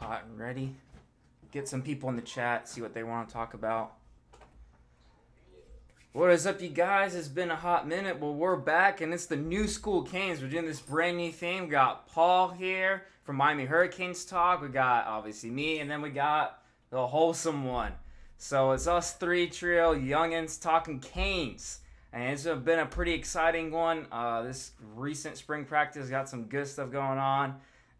hot and ready. Get some people in the chat, see what they want to talk about. What is up, you guys? It's been a hot minute. Well, we're back, and it's the New School Canes. We're doing this brand new thing. We got Paul here from Miami Hurricanes Talk. We got, obviously, me, and then we got the wholesome one. So it's us three trio youngins talking Canes. And it's been a pretty exciting one. This recent spring practice got some good stuff going on.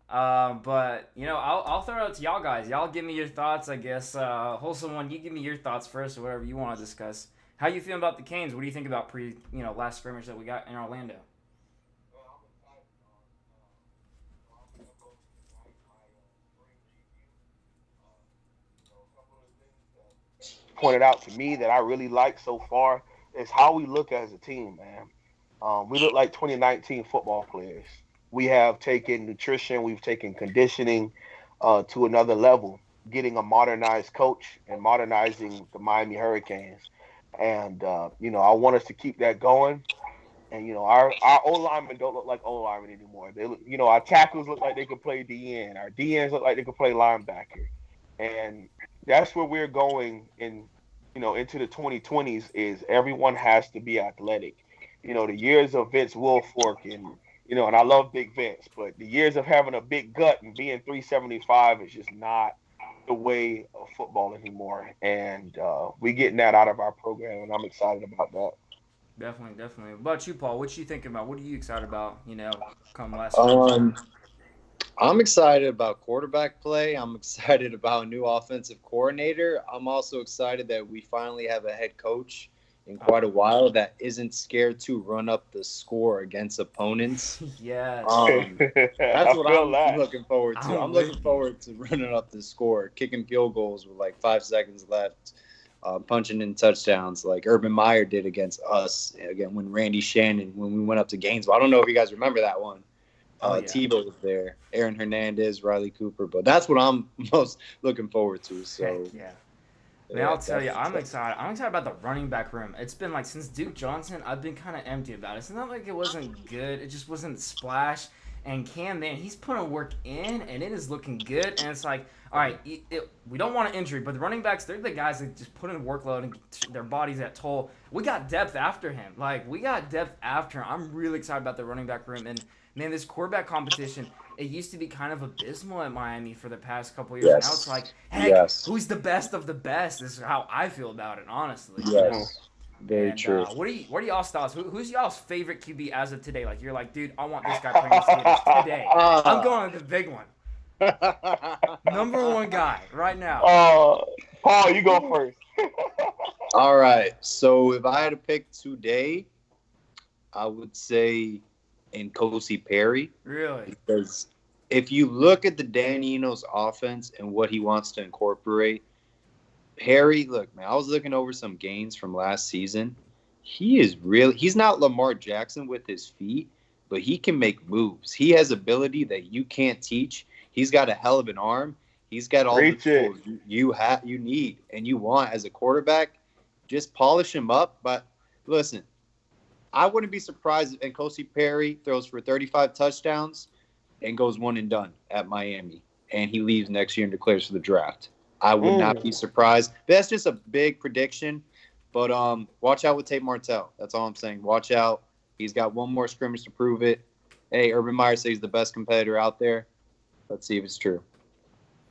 But I'll throw it out to y'all guys. Y'all give me your thoughts, I guess. Wholesome one, you give me your thoughts first, or whatever you want to discuss. How you feeling about the Canes? What do you think about last scrimmage that we got in Orlando? Pointed out to me that I really like so far is how we look as a team, man. We look like 2019 football players. We have taken nutrition, we've taken conditioning to another level, getting a modernized coach and modernizing the Miami Hurricanes. And I want us to keep that going. And our O linemen don't look like O linemen anymore. They look, our tackles look like they could play DN. Our DNs look like they could play linebacker. And that's where we're going into the 2020s is everyone has to be athletic. The years of Vince Wilfork and I love Big Vince, but the years of having a big gut and being 375 is just not the way of football anymore. And we're getting that out of our program, and I'm excited about that. Definitely, definitely. What about you, Paul? What you thinking about? What are you excited about? Come last scrimmage. Um, I'm excited about quarterback play. I'm excited about a new offensive coordinator. I'm also excited that we finally have a head coach in quite a while that isn't scared to run up the score against opponents. Yes. That's I what feel I'm that. looking forward to. I'm looking forward to running up the score, kicking field goals with like 5 seconds left, punching in touchdowns like Urban Meyer did against us again when Randy Shannon when we went up to Gainesville. I don't know if you guys remember that one. Oh, yeah. Tebow was there, Aaron Hernandez, Riley Cooper, but that's what I'm most looking forward to. So Heck yeah. Man, I'll tell you, I'm excited. I'm excited about the running back room. It's been like since Duke Johnson, I've been kind of empty about it. It's not like it wasn't good. It just wasn't splash. And Cam, man, he's putting work in, and it is looking good. And it's like, all right, we don't want an injury, but the running backs, they're the guys that just put in workload and their bodies at toll. We got depth after him. I'm really excited about the running back room. And man, this quarterback competition, it used to be kind of abysmal at Miami for the past couple of years. yes, Now it's like, heck, yes, who's the best of the best? This is how I feel about it, honestly. yes, very And true. what are y'all's thoughts? Who's y'all's favorite QB as of today? Like you're like, dude, I want this guy playing the Steelers today. I'm going with the big one. Number one guy right now. Paul, you go first. All right. So if I had to pick today, I would say Nkosi Perry. Really? Because if you look at the Dan Enos offense and what he wants to incorporate, Perry, look, man, I was looking over some gains from last season. He's not Lamar Jackson with his feet, but he can make moves. He has ability that you can't teach. He's got a hell of an arm. He's got all the tools you need and you want as a quarterback. Just polish him up. But listen, I wouldn't be surprised if Nkosi Perry throws for 35 touchdowns and goes one and done at Miami, and he leaves next year and declares for the draft. I would not be surprised. That's just a big prediction. But watch out with Tate Martell. That's all I'm saying. Watch out. He's got one more scrimmage to prove it. Hey, Urban Meyer says he's the best competitor out there. Let's see if it's true.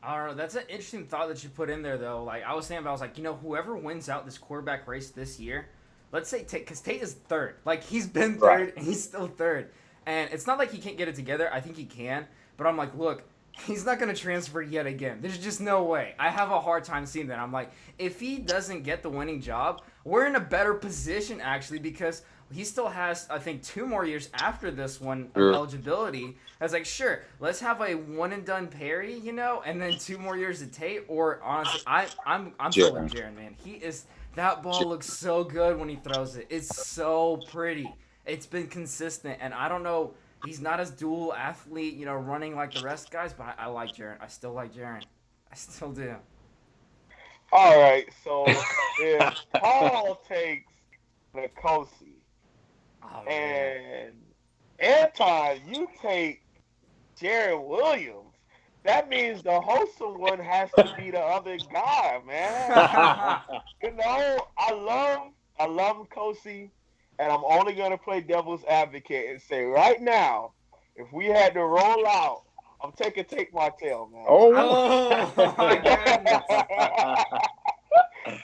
I don't know. That's an interesting thought that you put in there, though. Like I was saying, I was like, whoever wins out this quarterback race this year, let's say Tate, because Tate is third. Like he's been third, Right. and he's still third. And it's not like he can't get it together. I think he can. But I'm like, look, he's not going to transfer yet again. There's just no way. I have a hard time seeing that. I'm like, if he doesn't get the winning job, we're in a better position, actually, because he still has, I think, 2 more years after this one of eligibility. I was like, sure, let's have a one-and-done Perry, and then 2 more years of Tate. Or, honestly, I'm still with Jaren, man. That ball looks so good when he throws it. It's so pretty. It's been consistent, and I don't know. He's not as dual athlete, running like the rest guys, but I like Jaren. I still like Jaren. I still do. All right, so if Paul takes Nkosi Oh, man. and Anton, you take Jared Williams, that means the wholesome one has to be the other guy, man. You know, I love Kosi, and I'm only gonna play devil's advocate and say right now, if we had to roll out, I'm taking Take My Tail, man. Oh. Oh my goodness.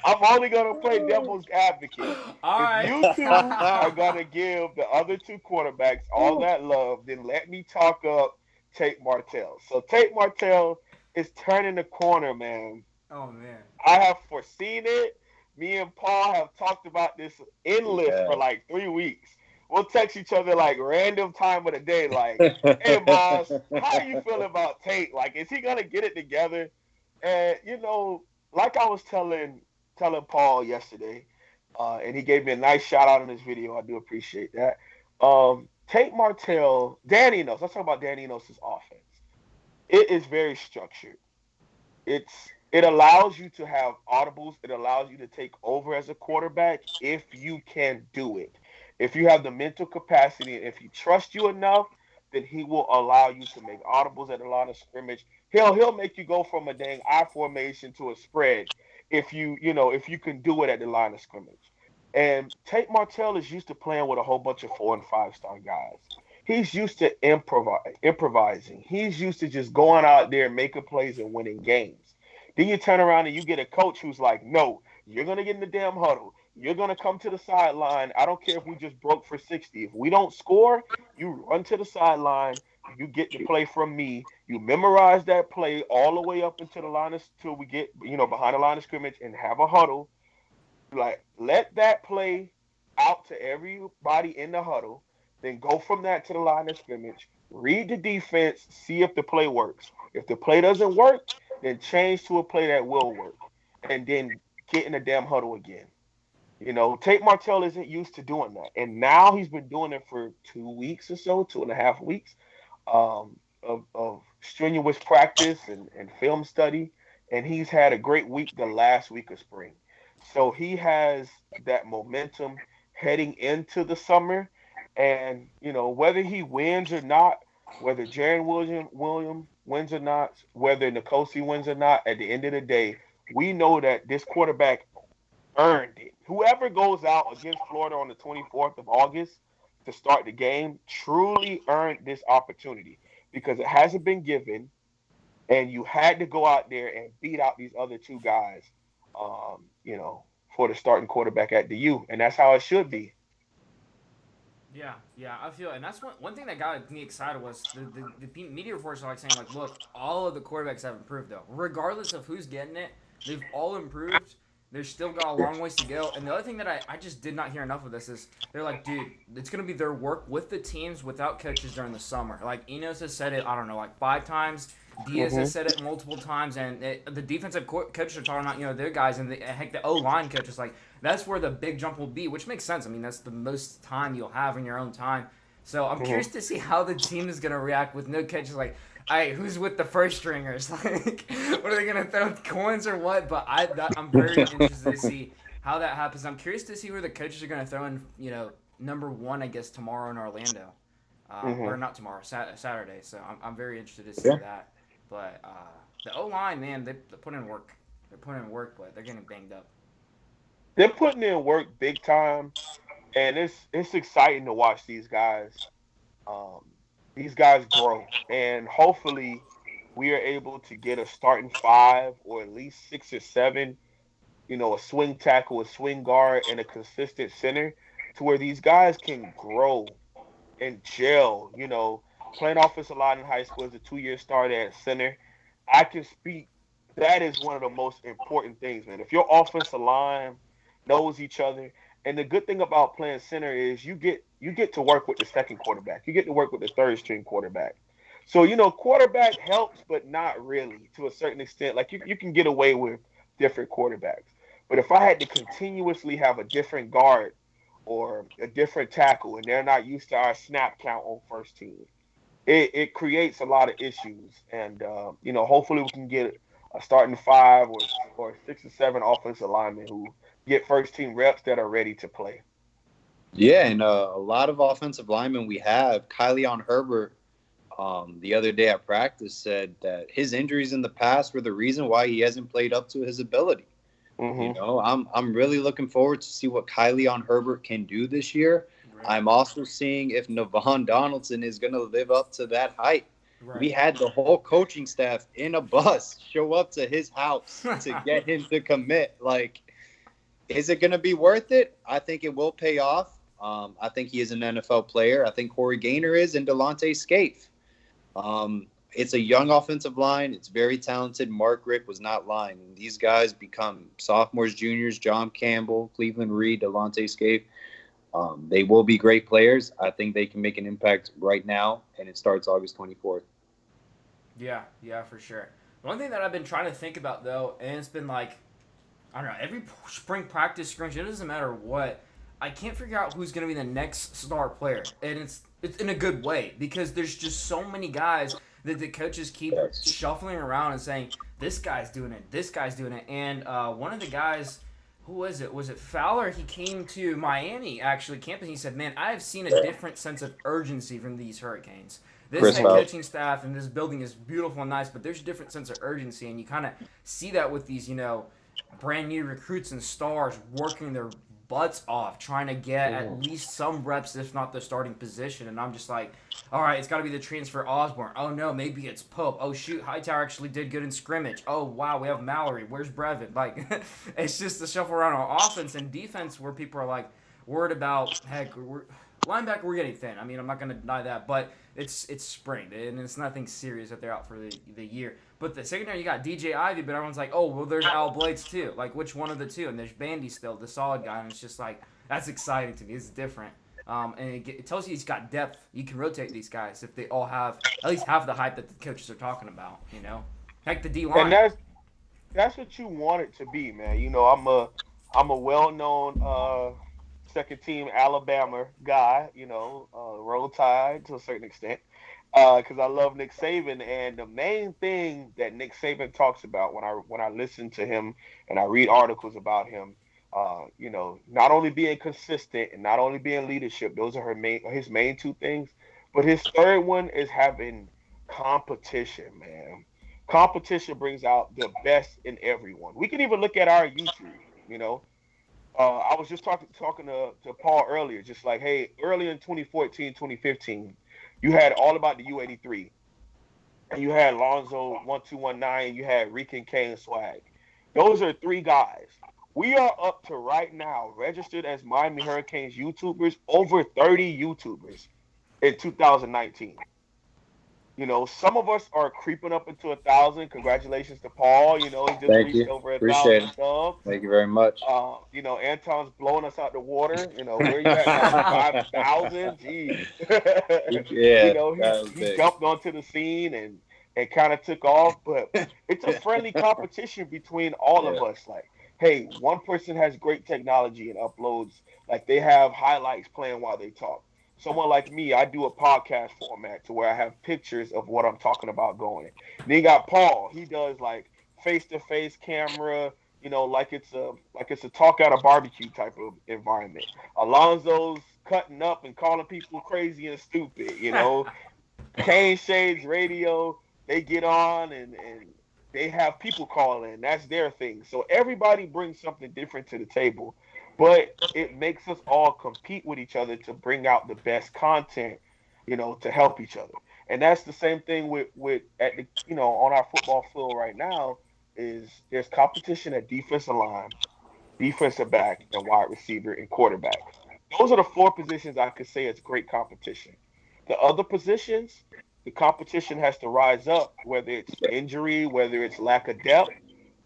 I'm only gonna play devil's advocate. All If right. you two are gonna give the other two quarterbacks all that love, then let me talk up Tate Martell. So Tate Martell is turning the corner, man. Oh man. I have foreseen it. Me and Paul have talked about this endless for Yeah. like 3 weeks. We'll text each other like random time of the day, like, "Hey, boss, how you feel about Tate? Like, is he gonna get it together?" And you know, like I was telling Paul yesterday, and he gave me a nice shout out in his video. I do appreciate that. Tate Martell, Dan Enos. Let's talk about Dan Enos' offense. It is very structured. It allows you to have audibles. It allows you to take over as a quarterback if you can do it. If you have the mental capacity, and if he trusts you enough, then he will allow you to make audibles at the line of scrimmage. He'll make you go from a dang I formation to a spread if if you can do it at the line of scrimmage. And Tate Martell is used to playing with a whole bunch of 4 and 5 star guys. He's used to improvising. He's used to just going out there, making plays, and winning games. Then you turn around and you get a coach who's like, no, you're going to get in the damn huddle. You're going to come to the sideline. I don't care if we just broke for 60. If we don't score, you run to the sideline. You get the play from me. You memorize that play all the way up into the line till we get, behind the line of scrimmage and have a huddle. Like, let that play out to everybody in the huddle. Then go from that to the line of scrimmage. Read the defense. See if the play works. If the play doesn't work, then change to a play that will work, and then get in the damn huddle again. Tate Martell isn't used to doing that, and now he's been doing it for 2 weeks or so, 2.5 weeks, of strenuous practice and film study, and he's had a great week the last week of spring. So he has that momentum heading into the summer, and whether he wins or not, whether Jaron Williams wins or not, whether Nkosi wins or not, at the end of the day, we know that this quarterback earned it. Whoever goes out against Florida on the 24th of August to start the game truly earned this opportunity because it hasn't been given, and you had to go out there and beat out these other two guys, for the starting quarterback at the U, and that's how it should be. Yeah, I feel, and that's one thing that got me excited was the media reports are like saying like, look, all of the quarterbacks have improved though, regardless of who's getting it, they've all improved. They've still got a long ways to go. And the other thing that I just did not hear enough of this is they're like, dude, it's gonna be their work with the teams without coaches during the summer. Like Enos has said it, I don't know, like 5 times. Diaz has said it multiple times, and the defensive coaches are talking about, their guys, and heck, the O-line coach is like, that's where the big jump will be, which makes sense. I mean, that's the most time you'll have in your own time. So I'm curious to see how the team is going to react with no coaches. Like, hey, who's with the first stringers? Like, what are they going to throw coins or what? But I'm very interested to see how that happens. I'm curious to see where the coaches are going to throw in, number one, I guess, tomorrow in Orlando. Or not tomorrow, Saturday. So I'm very interested to see that. But the O-line, man, they put in work. They're putting in work, but they're getting banged up. They're putting in work big time, and it's exciting to watch these guys. These guys grow, and hopefully, we are able to get a starting 5 or at least 6 or 7. A swing tackle, a swing guard, and a consistent center, to where these guys can grow and gel. Playing offensive line in high school as a 2-year starter at center, I can speak. That is one of the most important things, man. If your offensive line knows each other, and the good thing about playing center is you get to work with the second quarterback. You get to work with the third string quarterback. So quarterback helps, but not really to a certain extent. Like you can get away with different quarterbacks, but if I had to continuously have a different guard or a different tackle, and they're not used to our snap count on first team, it creates a lot of issues. And hopefully we can get a starting 5 or 6 or 7 offensive linemen who get first team reps that are ready to play. Yeah, and a lot of offensive linemen we have. Kylion Herbert the other day at practice said that his injuries in the past were the reason why he hasn't played up to his ability. Mm-hmm. You know, I'm really looking forward to see what Kylian Herbert can do this year. Right. I'm also seeing if Navon Donaldson is going to live up to that hype. Right. We had the whole coaching staff in a bus show up to his house to get him to commit. Like, is it going to be worth it? I think it will pay off. I think he is an NFL player. I think Corey Gaynor is, and Delonte Scaife. It's a young offensive line. It's very talented. Mark Richt was not lying. These guys become sophomores, juniors, John Campbell, Cleveland Reed, Delonte Scaife. They will be great players. I think they can make an impact right now, and it starts August 24th. Yeah, for sure. One thing that I've been trying to think about, though, and it's been like, I don't know, every spring practice scrimmage, it doesn't matter what, I can't figure out who's going to be the next star player. And it's in a good way, because there's just so many guys that the coaches keep shuffling around and saying, this guy's doing it, this guy's doing it. And one of the guys, who was it? Was it Fowler? He came to Miami, actually, campus, and he said, man, I have seen a different sense of urgency from these Hurricanes. This head coaching staff and this building is beautiful and nice, but there's a different sense of urgency, and you kind of see that with these, brand new recruits and stars working their butts off, trying to get at least some reps, if not the starting position. And I'm just like, all right, it's got to be the transfer Osborne. Oh, no, maybe it's Pope. Oh, shoot, Hightower actually did good in scrimmage. Oh, wow, we have Mallory. Where's Brevin? Like, it's just the shuffle around on offense and defense where people are like worried about, heck, linebacker, we're getting thin. I mean, I'm not going to deny that, but it's spring, and it's nothing serious that they're out for the year. But the secondary, you got DJ Ivey, but everyone's like, oh, well, there's Al Blades too. Like, which one of the two? And there's Bandy still, the solid guy, and it's just like, that's exciting to me. It's different. And it tells you he's got depth. You can rotate these guys if they all have at least half the hype that the coaches are talking about, Heck, the D-line. And that's what you want it to be, man. I'm a well-known second-team Alabama guy, Roll Tide to a certain extent. Because I love Nick Saban, and the main thing that Nick Saban talks about when I listen to him and I read articles about him, not only being consistent and not only being leadership, those are his main two things, but his third one is having competition, man. Competition brings out the best in everyone. We can even look at our YouTube, I was just talking to Paul earlier, just like, hey, early in 2014, 2015, you had All About the U83, and you had Lonzo 1219, you had Rican K and Swag. Those are three guys. We are up to right now, registered as Miami Hurricanes YouTubers, over 30 YouTubers in 2019. Some of us are creeping up into 1,000. Congratulations to Paul. He just reached over 1,000 subs. Thank you very much. Anton's blowing us out the water. Where you at now? 5,000? Jeez. Yeah. He jumped onto the scene and kind of took off. But it's a friendly competition between all of us. Like, hey, one person has great technology and uploads. Like, they have highlights playing while they talk. Someone like me, I do a podcast format to where I have pictures of what I'm talking about going. Then you got Paul. He does like face-to-face camera, like it's a talk at a barbecue type of environment. Alonzo's cutting up and calling people crazy and stupid, Kane Shades Radio, they get on and they have people call in. That's their thing. So everybody brings something different to the table. But it makes us all compete with each other to bring out the best content, to help each other. And that's the same thing with on our football field right now is there's competition at defensive line, defensive back, and wide receiver and quarterback. Those are the four positions I could say it's great competition. The other positions, the competition has to rise up, whether it's injury, whether it's lack of depth,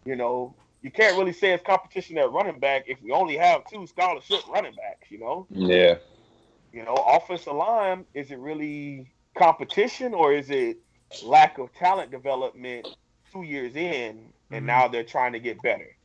You can't really say it's competition at running back if we only have 2 scholarship running backs, Yeah. Offensive line, is it really competition or is it lack of talent development 2 years in and now they're trying to get better?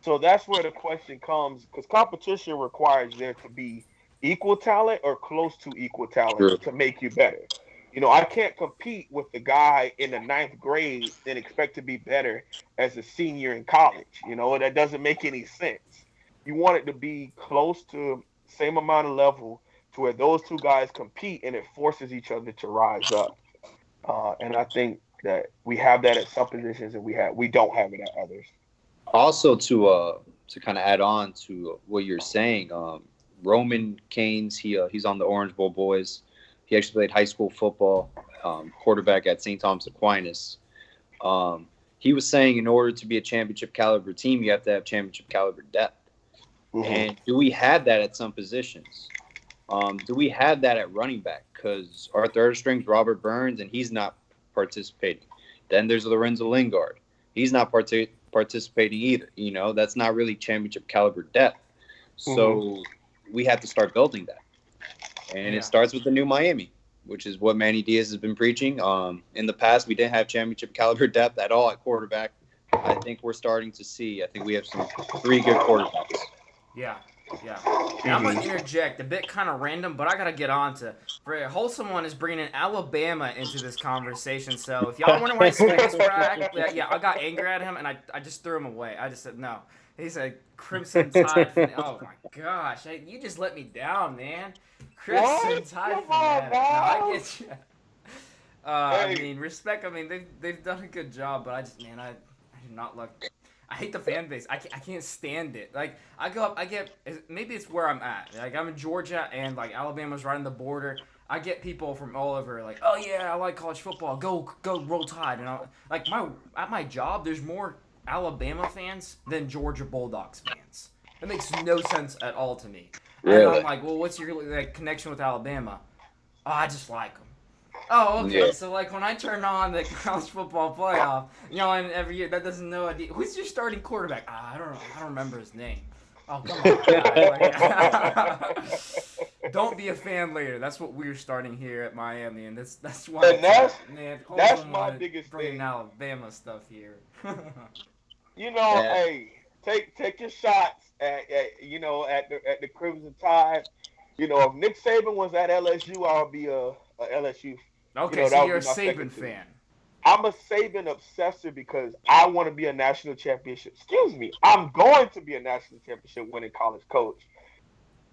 So that's where the question comes, because competition requires there to be equal talent or close to equal talent to make you better. I can't compete with the guy in the 9th grade and expect to be better as a senior in college. That doesn't make any sense. You want it to be close to same amount of level to where those two guys compete and it forces each other to rise up. And I think that we have that at some positions, and we don't have it at others. Also, to kind of add on to what you're saying, Roman Canes, he's on the Orange Bowl boys. He actually played high school football, quarterback at St. Thomas Aquinas. He was saying in order to be a championship caliber team, you have to have championship caliber depth. Mm-hmm. And do we have that at some positions? Do we have that at running back? Because our third string's Robert Burns, and he's not participating. Then there's Lorenzo Lingard. He's not participating either. You know, that's not really championship caliber depth. So we have to start building that. And it starts with the new Miami, which is what Manny Diaz has been preaching. In the past, we didn't have championship caliber depth at all at quarterback. I think we're starting to see. I think we have three good quarterbacks. Yeah. And I'm going to interject a bit kind of random, but I got to get on to Wholesome One is bringing Alabama into this conversation. So if y'all wonder why he's this brag, I got angry at him and I just threw him away. I just said no. He's a Crimson Tide fan. Oh my gosh, you just let me down, man. Crimson Tide fan. No, I get you. I mean, respect. I mean, they've done a good job, but I do not like. I hate the fan base. I can't stand it. Like, I go up, I get, maybe it's where I'm at. Like, I'm in Georgia, and, like, Alabama's right on the border. I get people from all over, like, oh, yeah, I like college football. Go Roll Tide. And at my job, there's more Alabama fans than Georgia Bulldogs fans. That makes no sense at all to me. Really? And I'm like, well, what's your connection with Alabama? Oh, I just like them. Oh, okay. Yeah. So, like, when I turn on the college football playoff, and every year, that doesn't know who's your starting quarterback? I don't know. I don't remember his name. Oh, come on. Don't be a fan later. That's what we're starting here at Miami, and that's why. And that's my biggest bringing thing. Alabama stuff here. Hey, take your shots at the Crimson Tide. If Nick Saban was at LSU, I'll be a LSU. Okay, so you're a Saban fan. I'm a Saban obsessor because I want to be a national championship. I'm going to be a national championship winning college coach.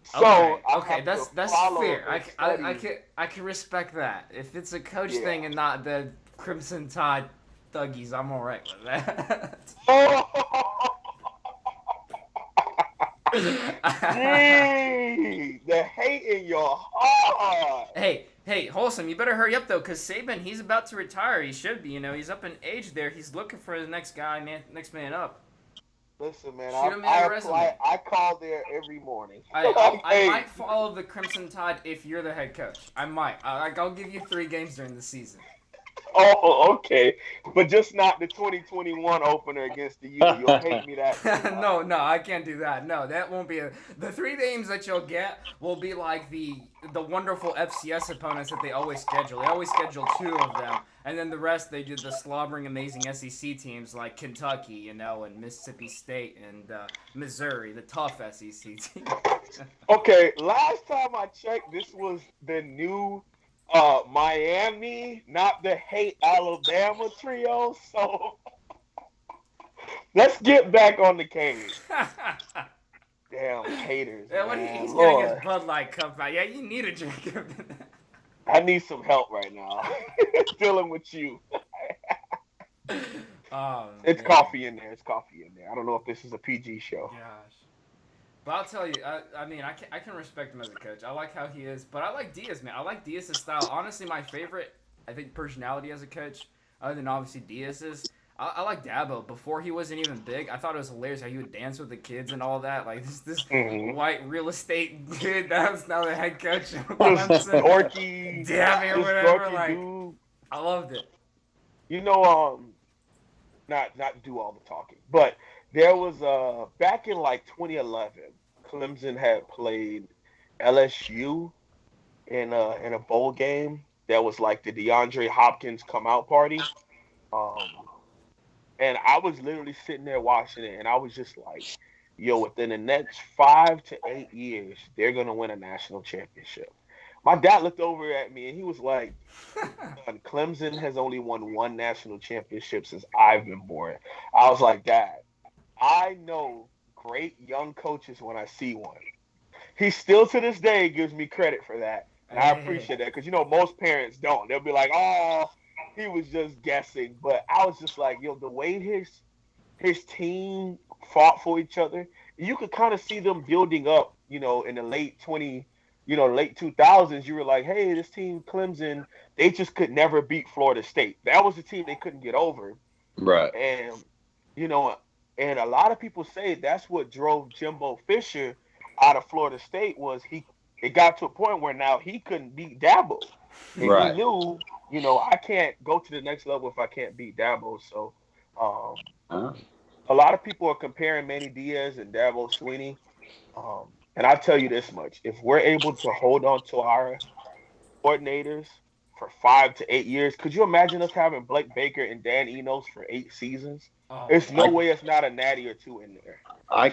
So okay, that's fair. I can respect that. If it's a coach thing and not the Crimson Tide thuggies, I'm all right with that. Dang, the hate in your heart. Hey, Wholesome, you better hurry up, though, because Saban, he's about to retire. He should be, he's up in age there. He's looking for the next next man up. Listen, man, I call there every morning. I might follow the Crimson Tide if you're the head coach. I might. I'll give you 3 games during the season. Oh, okay. But just not the 2021 opener against the U. You'll hate me that. No, I can't do that. No, that won't be the 3 games that you'll get will be like the wonderful FCS opponents that they always schedule. They always schedule 2 of them, and then the rest they did the slobbering amazing SEC teams like Kentucky, and Mississippi State and Missouri, the tough SEC teams. Okay, last time I checked, this was the new Miami, not the hate Alabama trio. So let's get back on the Canes. Damn haters. Yeah, man. He's getting his Bud Light cup out. Yeah, you need a drink. I need some help right now. Dealing with you. It's coffee in there. I don't know if this is a PG show. Gosh. But I'll tell you, I can respect him as a coach. I like how he is, but I like Diaz, man. I like Diaz's style. Honestly, my favorite, I think, personality as a coach, other than obviously Diaz's, I like Dabo. Before he wasn't even big, I thought it was hilarious how he would dance with the kids and all that. Like, this white real estate dude that's now the head coach of Clemson. Dorky. Damn it, whatever. Like, dude. I loved it. Not do all the talking, but there was back in like 2011, Clemson had played LSU in a bowl game that was like the DeAndre Hopkins come out party, and I was literally sitting there watching it, and I was just like, yo, within the next 5 to 8 years, they're gonna win a national championship. My dad looked over at me and he was like, Clemson has only won 1 national championship since I've been born. I was like, Dad, I know great young coaches when I see one. He still to this day gives me credit for that. And I appreciate that because, most parents don't. They'll be like, oh, he was just guessing. But I was just like, yo, the way his team fought for each other, you could kind of see them building up. In the late 2000s, you were like, hey, this team Clemson, they just could never beat Florida State. That was the team they couldn't get over. Right. And you know, and a lot of people say that's what drove Jimbo Fisher out of Florida State was it got to a point where now he couldn't beat Dabo. And Right. he knew, I can't go to the next level if I can't beat Dabo. So a lot of people are comparing Manny Diaz and Dabo Swinney. And I'll tell you this much. If we're able to hold on to our coordinators for 5 to 8 years, could you imagine us having Blake Baker and Dan Enos for 8 seasons? There's no way it's not a natty or two in there. I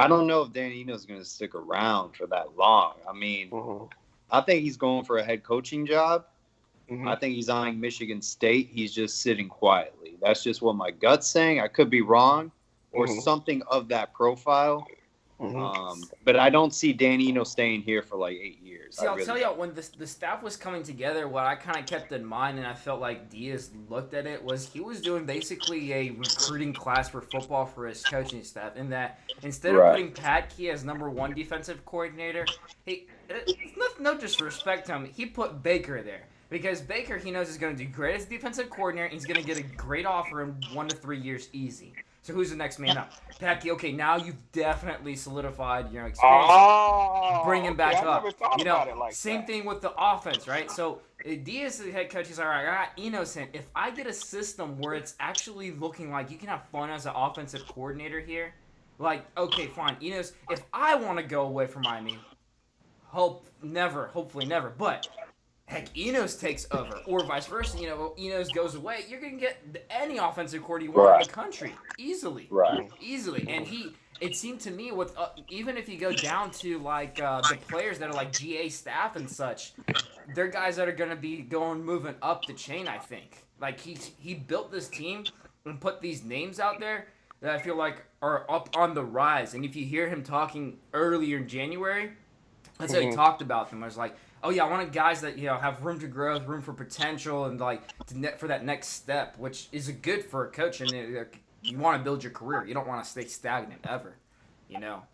don't know if Dan Enos going to stick around for that long. I mean, I think he's going for a head coaching job. I think he's eyeing Michigan State. He's just sitting quietly. That's just what my gut's saying. I could be wrong or something of that profile. But I don't see Dan Enos staying here for like 8 years. See, I'll tell you, when the staff was coming together, what I kind of kept in mind, and I felt like Diaz looked at it, was he was doing basically a recruiting class for football for his coaching staff. In that, instead of putting Pat Key as number 1 defensive coordinator, no disrespect to him, he put Baker there. Because Baker, he knows, is going to do great as a defensive coordinator, and he's going to get a great offer in 1 to 3 years easy. So who's the next man up? Pat Key, okay, now you've definitely solidified your experience. Bring him back up. Same thing with the offense, right? So Diaz, the head coach, is all right. I got Enos in. If I get a system where it's actually looking like you can have fun as an offensive coordinator here, like, okay, fine, Enos, if I want to go away from Miami, hopefully never, but heck, Enos takes over, or vice versa. Enos goes away. You're gonna get any offensive coordinator you want in the country easily, easily. And it seemed to me with even if you go down to like the players that are like GA staff and such, they're guys that are gonna be moving up the chain. I think like he built this team and put these names out there that I feel like are up on the rise. And if you hear him talking earlier in January, that's how he talked about them. I was like, oh yeah, I wanted guys that have room to grow, room for potential, and like for that next step, which is good for a coach. And you want to build your career. You don't want to stay stagnant ever.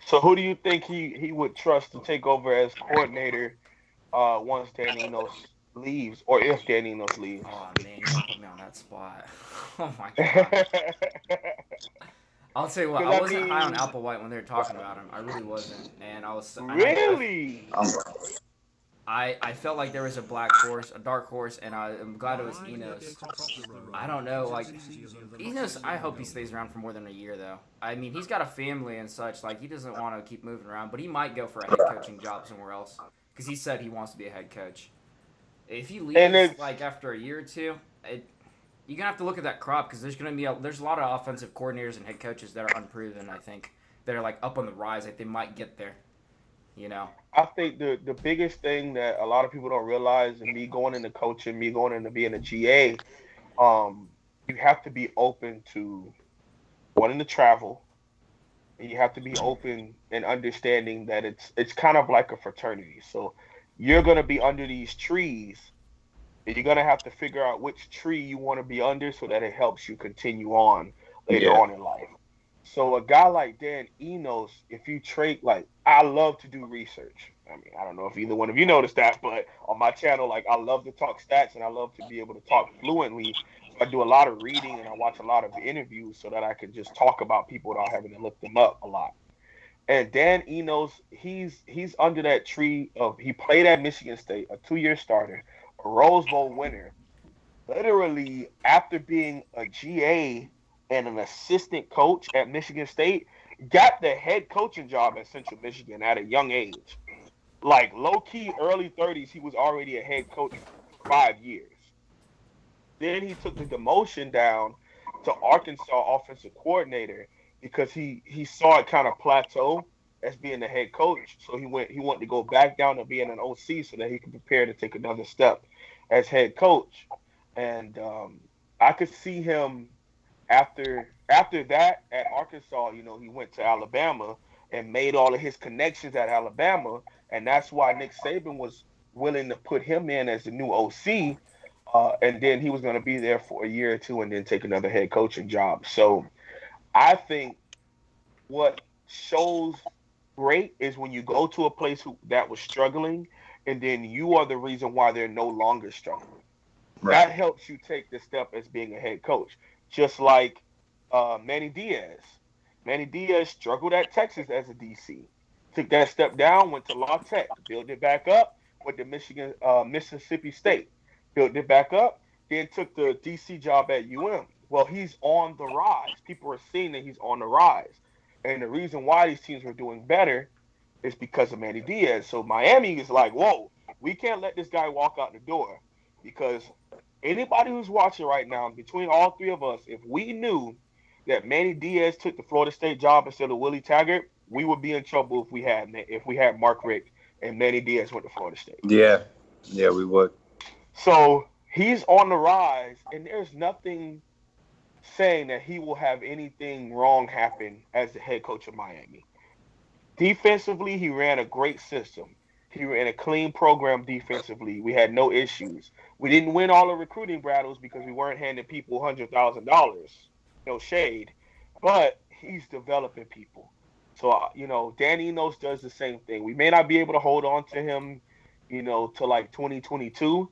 So who do you think he would trust to take over as coordinator once Dan Enos leaves, or if Dan Enos leaves? Oh man, you put me on that spot. Oh my god. I'll tell you what, I wasn't high on Applewhite when they were talking about him. I really wasn't, and I was really. I felt like there was a dark horse, and I'm glad it was Enos. I don't know, like, Enos, I hope he stays around for more than a year, though. I mean, he's got a family and such, like, he doesn't want to keep moving around, but he might go for a head coaching job somewhere else, because he said he wants to be a head coach. If he leaves, like, after a year or two, you're going to have to look at that crop, because there's a lot of offensive coordinators and head coaches that are unproven, I think, that are, like, up on the rise, like, they might get there. I think the biggest thing that a lot of people don't realize, and me going into coaching, me going into being a GA, you have to be open to wanting to travel, and you have to be open and understanding that it's kind of like a fraternity. So you're going to be under these trees, and you're going to have to figure out which tree you want to be under so that it helps you continue on later on in life. So a guy like Dan Enos, if you trade, like, I love to do research. I mean, I don't know if either one of you noticed that, but on my channel, like, I love to talk stats and I love to be able to talk fluently. So I do a lot of reading and I watch a lot of interviews so that I can just talk about people without having to look them up a lot. And Dan Enos, he's under that tree of, he played at Michigan State, a 2-year starter, a Rose Bowl winner. Literally, after being a GA and an assistant coach at Michigan State, got the head coaching job at Central Michigan at a young age. Like, low-key, early 30s, he was already a head coach for 5 years. Then he took the demotion down to Arkansas offensive coordinator because he saw it kind of plateau as being the head coach. So he wanted to go back down to being an OC so that he could prepare to take another step as head coach. And I could see him after that at Arkansas, he went to Alabama and made all of his connections at Alabama, and that's why Nick Saban was willing to put him in as the new OC and then he was going to be there for a year or two and then take another head coaching job. So I think what shows great is when you go to a place that was struggling, and then you are the reason why they're no longer struggling. Right. That helps you take the step as being a head coach. Just like Manny Diaz. Manny Diaz struggled at Texas as a DC. Took that step down, went to La Tech, built it back up, went to Mississippi State, built it back up, then took the DC job at UM. Well, he's on the rise. People are seeing that he's on the rise. And the reason why these teams are doing better is because of Manny Diaz. So Miami is like, whoa, we can't let this guy walk out the door. Because anybody who's watching right now, between all three of us, if we knew that Manny Diaz took the Florida State job instead of Willie Taggart, we would be in trouble if we had Mark Richt and Manny Diaz went to Florida State. Yeah, we would. So he's on the rise, and there's nothing saying that he will have anything wrong happen as the head coach of Miami. Defensively, he ran a great system. He ran a clean program defensively. We had no issues. We didn't win all the recruiting battles because we weren't handing people $100,000. No shade. But he's developing people. So, Dan Enos does the same thing. We may not be able to hold on to him, to like 2022,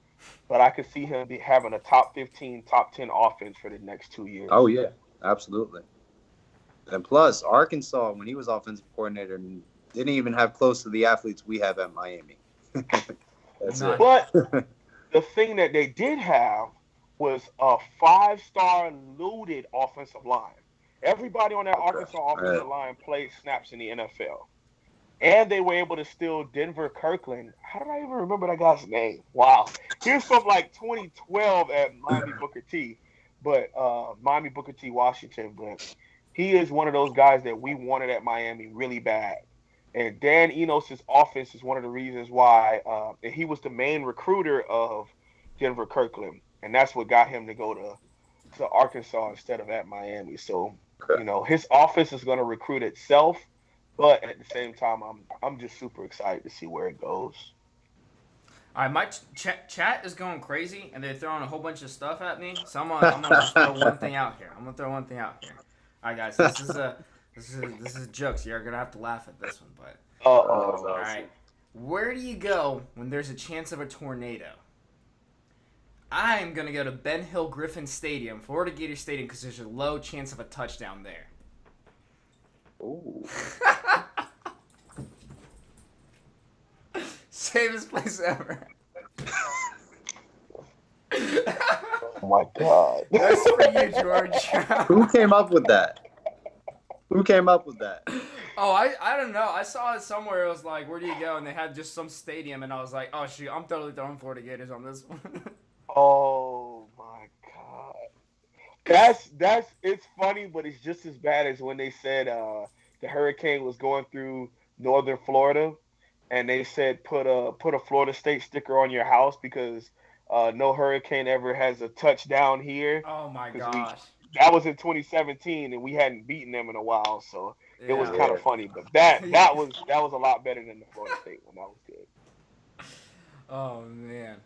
but I could see him having a top 15, top 10 offense for the next 2 years. Oh, yeah, absolutely. And plus, Arkansas, when he was offensive coordinator, didn't even have close to the athletes we have at Miami. That's it. But the thing that they did have was a 5-star loaded offensive line. Everybody on that Arkansas offensive line played snaps in the NFL. And they were able to steal Denver Kirkland. How did I even remember that guy's name? Wow. He was from like 2012 at Miami Booker T. Miami Booker T. Washington. But he is one of those guys that we wanted at Miami really bad. And Dan Enos' offense is one of the reasons why he was the main recruiter of Denver Kirkland. And that's what got him to go to Arkansas instead of at Miami. So, his offense is going to recruit itself. But at the same time, I'm just super excited to see where it goes. All right, my chat is going crazy, and they're throwing a whole bunch of stuff at me. So I'm gonna just throw one thing out here. All right, guys, this is jokes. You're gonna have to laugh at this one, but all right. Where do you go when there's a chance of a tornado? I'm gonna go to Ben Hill Griffin Stadium, Florida Gator Stadium, because there's a low chance of a touchdown there. Ooh. Safest place ever. Oh my God. That's for you, George. Who came up with that? Oh, I don't know. I saw it somewhere. It was like, where do you go? And they had just some stadium, and I was like, oh shoot, I'm totally throwing Florida Gators on this one. Oh my God. That's it's funny, but it's just as bad as when they said the hurricane was going through northern Florida, and they said put a Florida State sticker on your house because no hurricane ever has a touchdown here. Oh my gosh. That was in 2017, and we hadn't beaten them in a while, so it was kind of funny. But that was a lot better than the Florida State one. That was good. Oh man.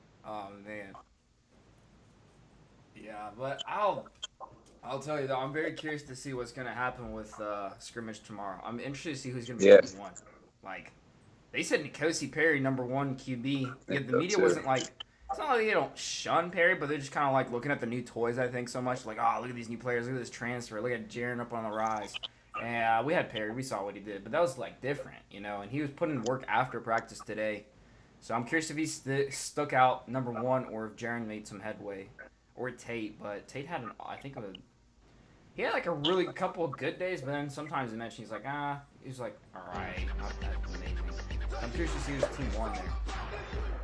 Yeah, but I'll tell you though, I'm very curious to see what's gonna happen with scrimmage tomorrow. I'm interested to see who's gonna be number one. Like, they said N'Kosi Perry #1 QB. Yeah, the media wasn't like. It's not like they don't shun Perry, but they're just kind of like looking at the new toys, I think, so much. Like, oh, look at these new players. Look at this transfer. Look at Jaron up on the rise. And we had Perry. We saw what he did. But that was, like, different, And he was putting in work after practice today. So I'm curious if he stuck out #1 or if Jaron made some headway. Or Tate. But Tate had, he had, like, a really couple of good days. But then sometimes he mentioned, he's like, he's like, all right, not that amazing. I'm curious to see whose team won there.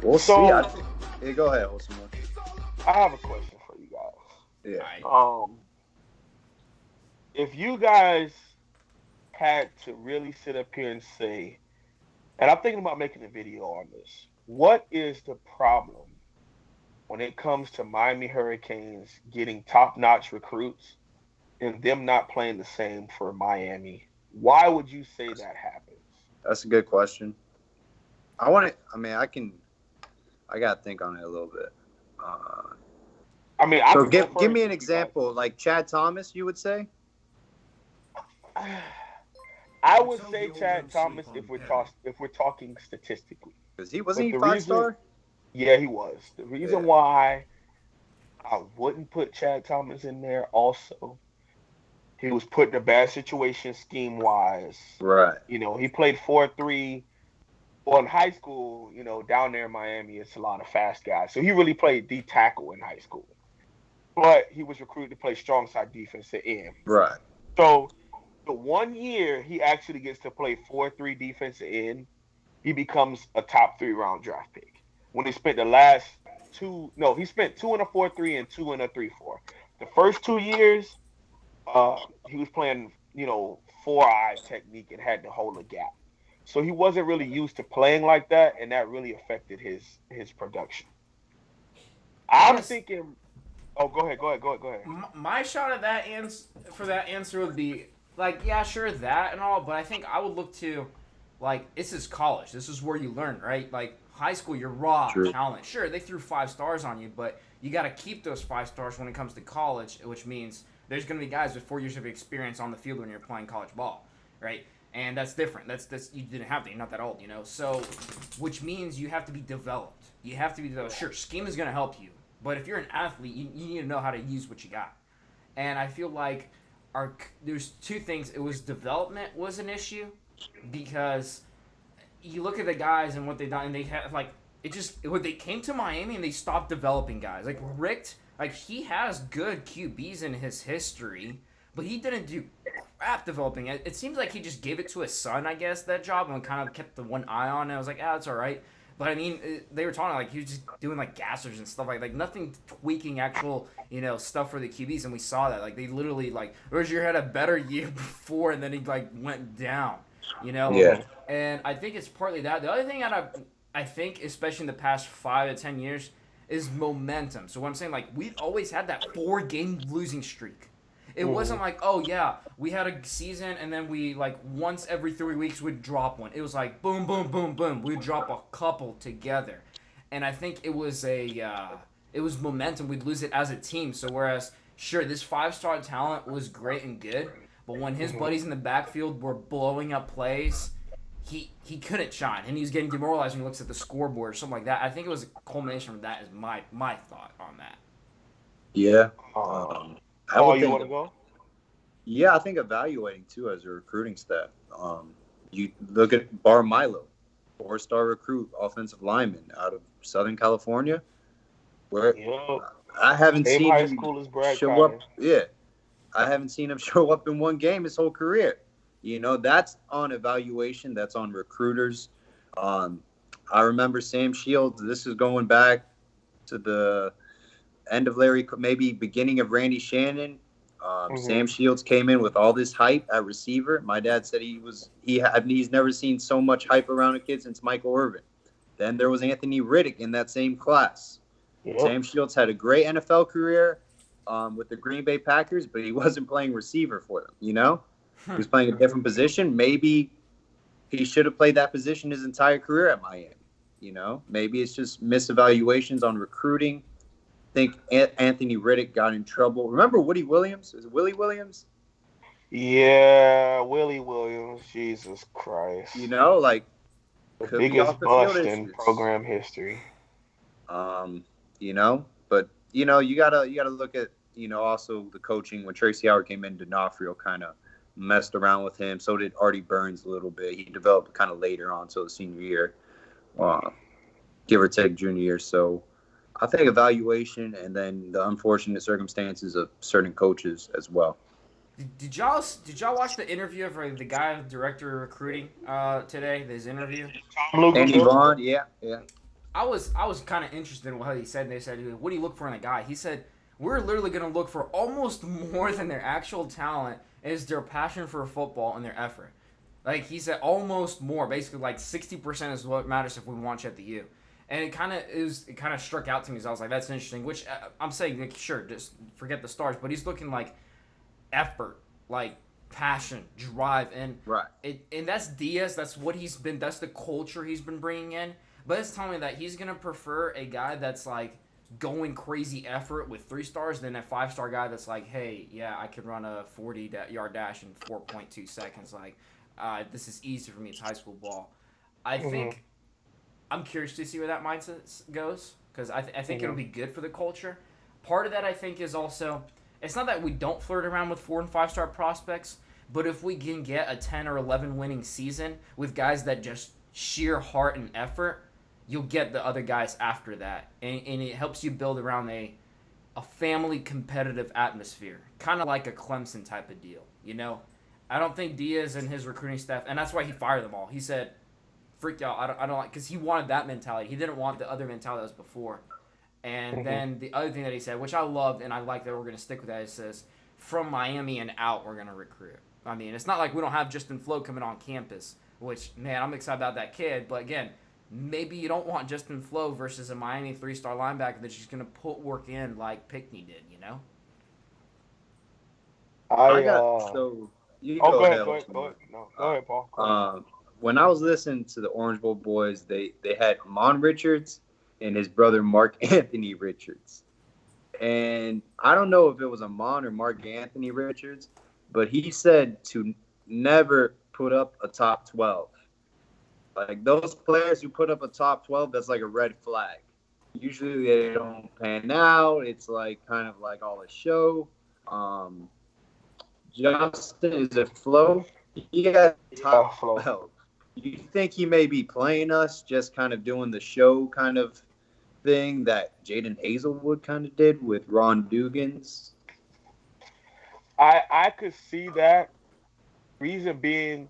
We'll see. Go ahead, Olsen. I have a question for you guys. Yeah. If you guys had to really sit up here and say, and I'm thinking about making a video on this, what is the problem when it comes to Miami Hurricanes getting top-notch recruits and them not playing the same for Miami? Why would you say that happens? That's a good question. I got to think on it a little bit. I mean, I So could go give first me an if you guys- example, like Chad Thomas, you would say? I would say Chad Thomas if we're talking statistically. Because he But wasn't he the five reason, star? yeah, he was. The reason Yeah. why I wouldn't put Chad Thomas in there also, he was put in a bad situation scheme wise. Right. You know, he played 4-3. Well, in high school, you know, down there in Miami, it's a lot of fast guys. So he really played D tackle in high school. But he was recruited to play strong side defense at end. Right. So the 1 year he actually gets to play 4-3 defensive end, he becomes a top 3 round draft pick. When he spent the last he spent 2 in a 4-3 and 2 in a 3-4. The first 2 years, he was playing, 4-eye technique and had to hold a gap. So he wasn't really used to playing like that, and that really affected his production. I'm thinking. Oh, go ahead. My shot at that answer would be like, yeah, sure, that and all, but I think I would look to, like, this is college. This is where you learn, right? Like, high school, you're raw True. talent. Sure, they threw 5 stars on you, but you got to keep those 5 stars when it comes to college, which means there's going to be guys with 4 years of experience on the field when you're playing college ball, right? And that's different. That's you didn't have that. You're not that old, So, which means you have to be developed. You have to be developed. Sure, scheme is going to help you, but if you're an athlete, you need to know how to use what you got. And I feel like there's 2 things. It was development was an issue because you look at the guys and what they've done, and they have when they came to Miami and they stopped developing guys. Like Richt, like he has good QBs in his history, but he didn't do crap developing it. It seems like he just gave it to his son, I guess, that job, and kind of kept the one eye on it. I was like, it's all right. But I mean, they were talking like he was just doing like gassers and stuff like nothing tweaking actual stuff for the QBs, and we saw that like they literally like Rozier had a better year before, and then he like went down, Yeah. And I think it's partly that. The other thing that I think, especially in the past 5 to 10 years, is momentum. So what I'm saying, like we've always had that 4-game losing streak. It wasn't like, oh yeah, we had a season and then we like once every 3 weeks would drop one. It was like boom, boom, boom, boom. We'd drop a couple together, and I think it was it was momentum. We'd lose it as a team. So whereas sure, this 5-star talent was great and good, but when his buddies in the backfield were blowing up plays, he couldn't shine, and he was getting demoralized when he looks at the scoreboard or something like that. I think it was a culmination of that. Is my thought on that. Yeah. You want to go? Yeah, I think evaluating too as a recruiting staff. You look at Bar Milo, 4-star recruit, offensive lineman out of Southern California, where I haven't seen high him school as Brad show up. Cotton. Yeah, I haven't seen him show up in one game his whole career. That's on evaluation. That's on recruiters. I remember Sam Shields. This is going back to the end of maybe beginning of Randy Shannon. Sam Shields came in with all this hype at receiver. My dad said he's never seen so much hype around a kid since Michael Irvin. Then there was Anthony Riddick in that same class. Yep. Sam Shields had a great NFL career with the Green Bay Packers, but he wasn't playing receiver for them. He was playing a different position. Maybe he should have played that position his entire career at Miami. Maybe it's just misevaluations on recruiting. I think Anthony Riddick got in trouble. Remember Woody Williams? Is it Willie Williams? Yeah, Willie Williams. Jesus Christ. The biggest bust in program history. But you gotta look at also the coaching. When Tracy Howard came in, D'Onofrio kind of messed around with him. So did Artie Burns a little bit. He developed kind of later on, so the senior year, give or take junior year. So I think evaluation and then the unfortunate circumstances of certain coaches as well. Did y'all watch the interview of the guy, director of recruiting, today? His interview. Andy Vaughn, yeah. I was kind of interested in what he said. They said, "What do you look for in a guy?" He said, "We're literally going to look for almost more than their actual talent is their passion for football and their effort." Like he said, almost more. Basically, like 60% is what matters if we want you at the U. And it kind of struck out to me. So I was like, that's interesting. Which I'm saying, like, sure, just forget the stars, but he's looking like effort, like passion, drive, and right. And that's Diaz. That's what he's been. That's the culture he's been bringing in. But it's telling me that he's gonna prefer a guy that's like going crazy effort with 3 stars than a 5-star guy that's like, hey, yeah, I can run a 40-yard dash in 4.2 seconds. Like, this is easy for me. It's high school ball. I think I'm curious to see where that mindset goes because I think it'll be good for the culture. Part of that, I think, is also it's not that we don't flirt around with 4 and 5-star prospects, but if we can get a 10 or 11 winning season with guys that just sheer heart and effort, you'll get the other guys after that. And it helps you build around a family competitive atmosphere, kind of like a Clemson type of deal, you know? I don't think Diaz and his recruiting staff, and that's why he fired them all. He said, freak y'all, I don't like, because he wanted that mentality. He didn't want the other mentality that was before. And then the other thing that he said, which I loved, and I like that we're going to stick with that, it says, from Miami and out, we're going to recruit. I mean, it's not like we don't have Justin Flo coming on campus, which, man, I'm excited about that kid. But, again, maybe you don't want Justin Flo versus a Miami 3-star linebacker that's just going to put work in like Pickney did, you know? So you go ahead. No, go ahead, Paul. When I was listening to the Orange Bowl boys, they had Mon Richards and his brother Mark Anthony Richards. And I don't know if it was Amon or Mark Anthony Richards, but he said to never put up a top 12. Like, those players who put up a top 12, that's like a red flag. Usually they don't pan out. It's like kind of like all a show. Justin, is it Flo? He got top 12. You think he may be playing us, just kind of doing the show kind of thing that Jaden Hazelwood kind of did with Ron Dugans? I could see that. Reason being,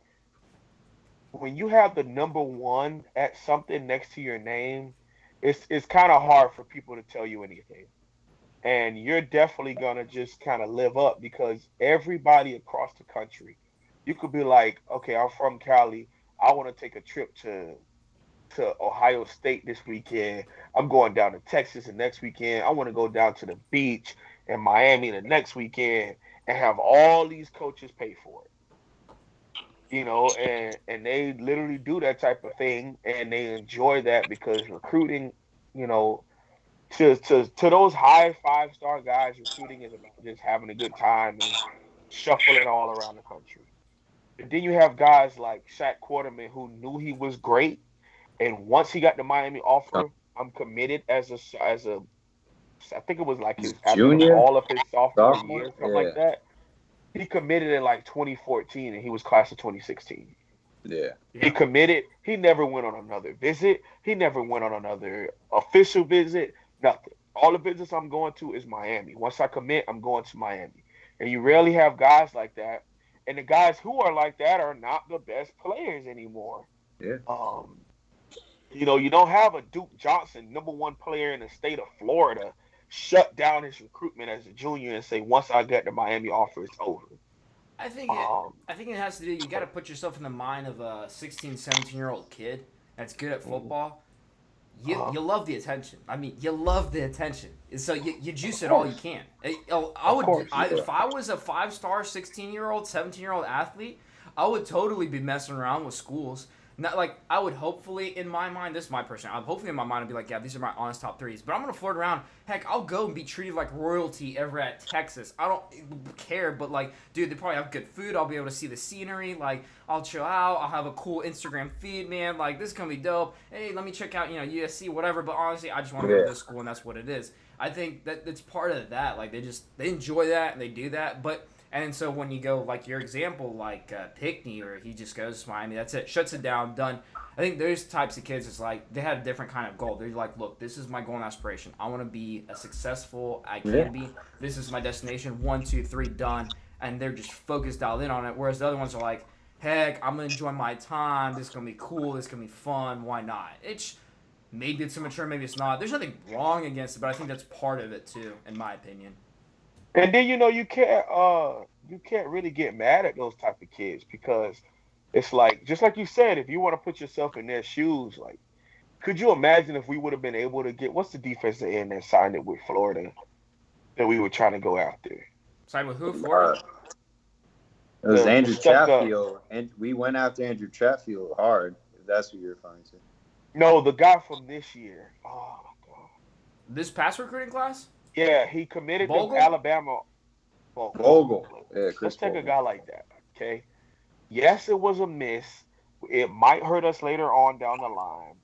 when you have the number 1 at something next to your name, it's kind of hard for people to tell you anything. And you're definitely going to just kind of live up because everybody across the country, you could be like, okay, I'm from Cali. I want to take a trip to Ohio State this weekend. I'm going down to Texas the next weekend. I want to go down to the beach in Miami the next weekend and have all these coaches pay for it. You know, and they literally do that type of thing, and they enjoy that because recruiting, you know, to those high 5-star guys, recruiting is about just having a good time and shuffling all around the country. And then you have guys like Shaq Quarterman who knew he was great, and once he got the Miami offer, I'm committed as a I think it was like his junior, all of his sophomore year, something like that. He committed in like 2014, and he was class of 2016. Yeah. He committed. He never went on another visit. He never went on another official visit. Nothing. All the visits I'm going to is Miami. Once I commit, I'm going to Miami. And you rarely have guys like that. And the guys who are like that are not the best players anymore. Yeah. You know, you don't have a Duke Johnson, number 1 player in the state of Florida, shut down his recruitment as a junior and say, once I get the Miami offer, it's over. I think it has to do, you got to put yourself in the mind of a 16, 17-year-old kid that's good at football. You love the attention. I mean, you love the attention. So you juice it all you can. If I was a 5-star 16-year-old, 17-year-old athlete, I would totally be messing around with schools. Not like I would hopefully in my mind, this is my person. Hopefully in my mind I'd be like, yeah, these are my honest top 3s. But I'm gonna flirt around. Heck, I'll go and be treated like royalty ever at Texas. I don't care, but like, dude, they probably have good food. I'll be able to see the scenery. Like, I'll chill out. I'll have a cool Instagram feed, man. Like, this is gonna be dope. Hey, let me check out, USC, whatever. But honestly, I just want to go to this school, and that's what it is. I think that's part of that. Like, they enjoy that and they do that, but. And so when you go, like your example, like Pickney, or he just goes to Miami, that's it, shuts it down, done. I think those types of kids, it's like they had a different kind of goal. They're like, look, this is my goal and aspiration. I want to be as successful I can be. This is my destination. 1, 2, 3, done. And they're just focused, dialed in on it. Whereas the other ones are like, heck, I'm going to enjoy my time. This is going to be cool. This is going to be fun. Why not? Maybe it's immature, maybe it's not. There's nothing wrong against it, but I think that's part of it too, in my opinion. And then you can't really get mad at those type of kids because it's like, just like you said, if you want to put yourself in their shoes, like, could you imagine if we would have been able to get, what's the defensive end that signed it with Florida that we were trying to go after? Signed with who? Florida? It was Andrew Chatfield, and we went after Andrew Chatfield hard. If that's what you're referring to. No, the guy from this year. Oh my God. This past recruiting class? Yeah, he committed Bogle? to Alabama. Well, Vogel. Yeah, let's Chris take a Vogel. guy like that. Okay. Yes, it was a miss. It might hurt us later on down the line.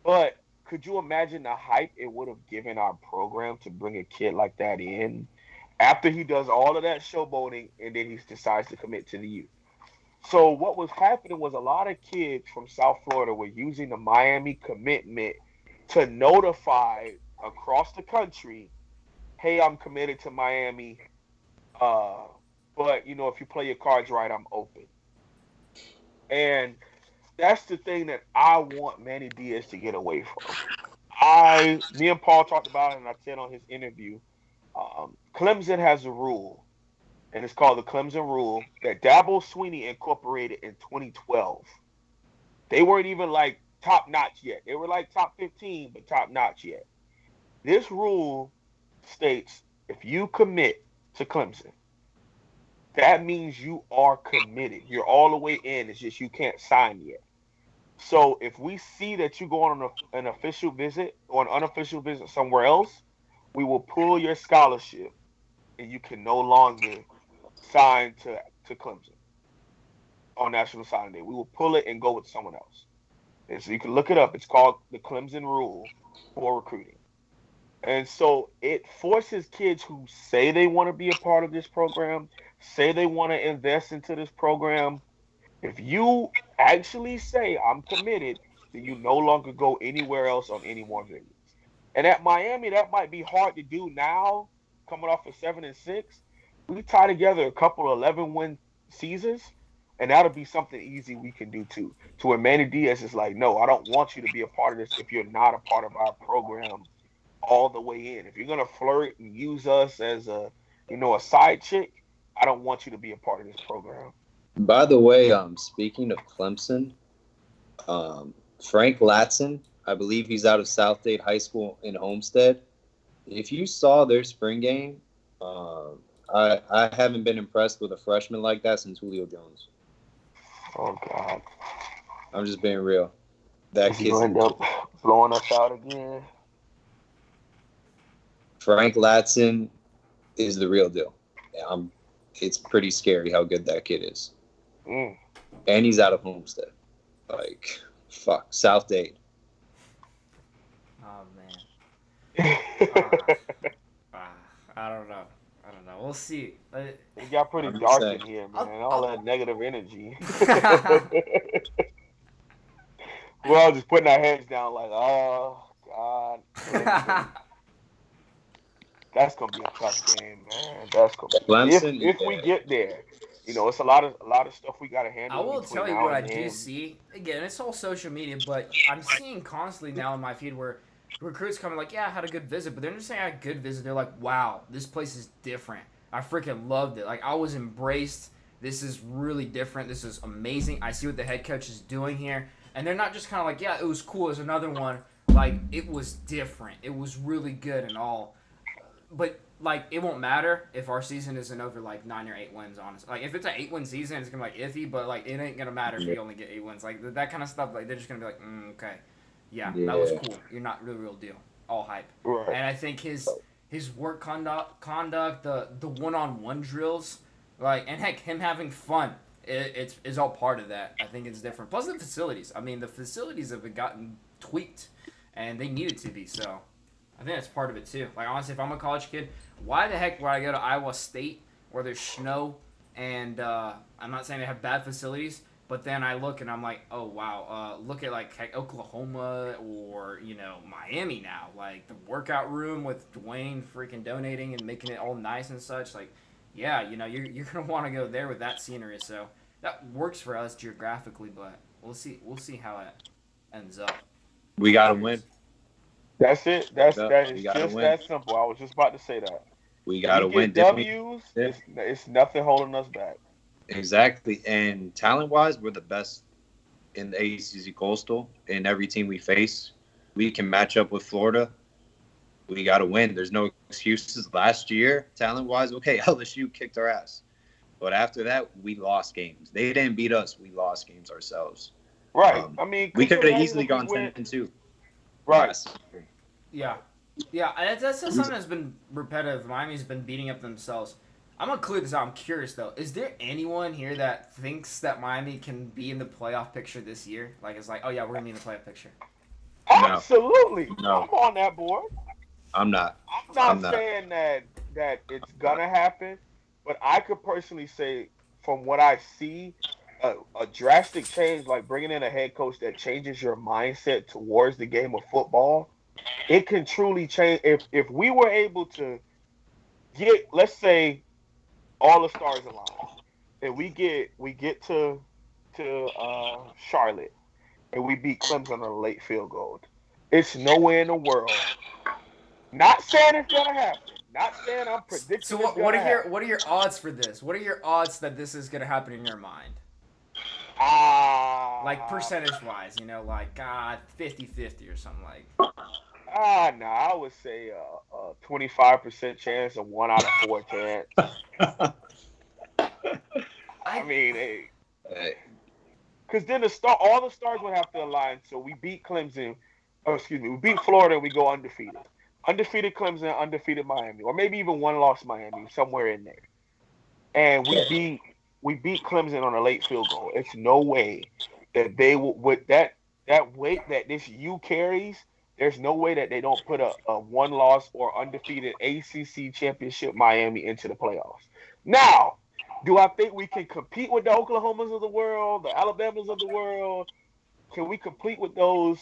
But could you imagine the hype it would have given our program to bring a kid like that in after he does all of that showboating and then he decides to commit to the youth? So what was happening was a lot of kids from South Florida were using the Miami commitment to notify across the country, "Hey, I'm committed to Miami. Uh, but if you play your cards right, I'm open." And that's the thing that I want Manny Diaz to get away from. Me and Paul talked about it, and I said on his interview, Clemson has a rule, and it's called the Clemson Rule that Dabo Swinney incorporated in 2012. They weren't even like top notch yet. They were like top 15, but top notch yet. This rule states if you commit to Clemson, that means you are committed. You're all the way in. It's just you can't sign yet. So if we see that you go on an official visit or an unofficial visit somewhere else, we will pull your scholarship and you can no longer sign to Clemson on National Signing Day. We will pull it and go with someone else. And so you can look it up. It's called the Clemson Rule for recruiting. And so it forces kids who say they want to be a part of this program, say they want to invest into this program. If you actually say, "I'm committed," then you no longer go anywhere else on any more visits. And at Miami, that might be hard to do now, coming off of 7-6. We tie together a couple of 11-win seasons, and that'll be something easy we can do too. To where Manny Diaz is like, "No, I don't want you to be a part of this if you're not a part of our program all the way in. If you're gonna flirt and use us as a side chick, I don't want you to be a part of this program." By the way, speaking of Clemson, Frank Latson, I believe he's out of South Dade High School in Homestead. If you saw their spring game, I haven't been impressed with a freshman like that since Julio Jones. Oh God! I'm just being real. That Is he kid's gonna end up blowing us out again? Frank Latson is the real deal. It's pretty scary how good that kid is. Mm. And he's out of Homestead. Like, fuck. South Dade. Oh man. I don't know. We'll see. It got pretty I'm dark saying. in here, man. All that negative energy. We're all just putting our heads down like, "Oh God." That's gonna be a tough game, man. That's gonna be Clemson, if we get there. It's a lot of stuff we gotta handle. I will between tell you now what I and do then. see. Again, it's all social media, but I'm seeing constantly now in my feed where recruits coming like, "Yeah, I had a good visit," but they're just saying I had a good visit. They're like, "Wow, this place is different. I freaking loved it. Like, I was embraced. This is really different. This is amazing. I see what the head coach is doing here." And they're not just kind of like, "Yeah, it was cool. There's another one." Like, it was different. It was really good and all. But like, it won't matter if our season isn't over like 9 or 8 wins. Honestly, like if it's an 8-win season, it's gonna be like iffy. But like, it ain't gonna matter if we only get 8 wins. Like that kind of stuff. Like they're just gonna be like, okay, yeah, that was cool. You're not really real deal. All hype. Right. And I think his work conduct, the one-on-one drills, like, and heck, him having fun, it's all part of that. I think it's different. Plus the facilities. I mean, the facilities have gotten tweaked, and they needed to be so. I think that's part of it too. Like honestly, if I'm a college kid, why the heck would I go to Iowa State where there's snow and I'm not saying they have bad facilities, but then I look and I'm like, oh wow, look at like Oklahoma or Miami now, like the workout room with Dwayne freaking donating and making it all nice and such. Like, yeah, you're gonna want to go there with that scenery. So that works for us geographically, but we'll see how it ends up. We gotta win. That's it. It's We gotta just win. that simple. I was just about to say that. We gotta We win. get W's. It's nothing holding us back. Exactly. And talent-wise, we're the best in the ACC Coastal. In every team we face, we can match up with Florida. We got to win. There's no excuses. Last year, talent-wise, okay, LSU kicked our ass. But after that, we lost games. They didn't beat us. We lost games ourselves. Right. I mean, we could have imagine easily if we gone went- 10-2. Right. Yeah. Yeah, that's just something that's been repetitive. Miami's been beating up themselves. I'm gonna clear this out. I'm curious though. Is there anyone here that thinks that Miami can be in the playoff picture this year? Like, it's like, oh yeah, we're gonna be in the playoff picture. No, Absolutely. no, I'm on that board. I'm not. I'm I'm not not. saying that it's gonna happen, but I could personally say from what I see, a drastic change like bringing in a head coach that changes your mindset towards the game of football, it can truly change. If we were able to get, let's say, all the stars aligned, and we get to Charlotte and we beat Clemson on a late field goal, it's nowhere in the world. Not saying it's gonna happen. Not saying I'm predicting So it's what gonna are your happen. what are your odds for this? What are your odds that this is gonna happen in your mind? Like Ah, percentage wise, like 50-50 or something like. no, I would say a 25% chance, a 1 out of 4 chance. I I mean, hey, Hey, because then all the stars would have to align. So we beat Clemson, or excuse me, we beat Florida, and we go undefeated. Undefeated Clemson, undefeated Miami, or maybe even one loss Miami, somewhere in there. And we beat Clemson on a late field goal. It's no way that they will with that weight that this U carries. There's no way that they don't put a one loss or undefeated ACC championship Miami into the playoffs. Now, do I think we can compete with the Oklahomas of the world, the Alabamas of the world? Can we compete with those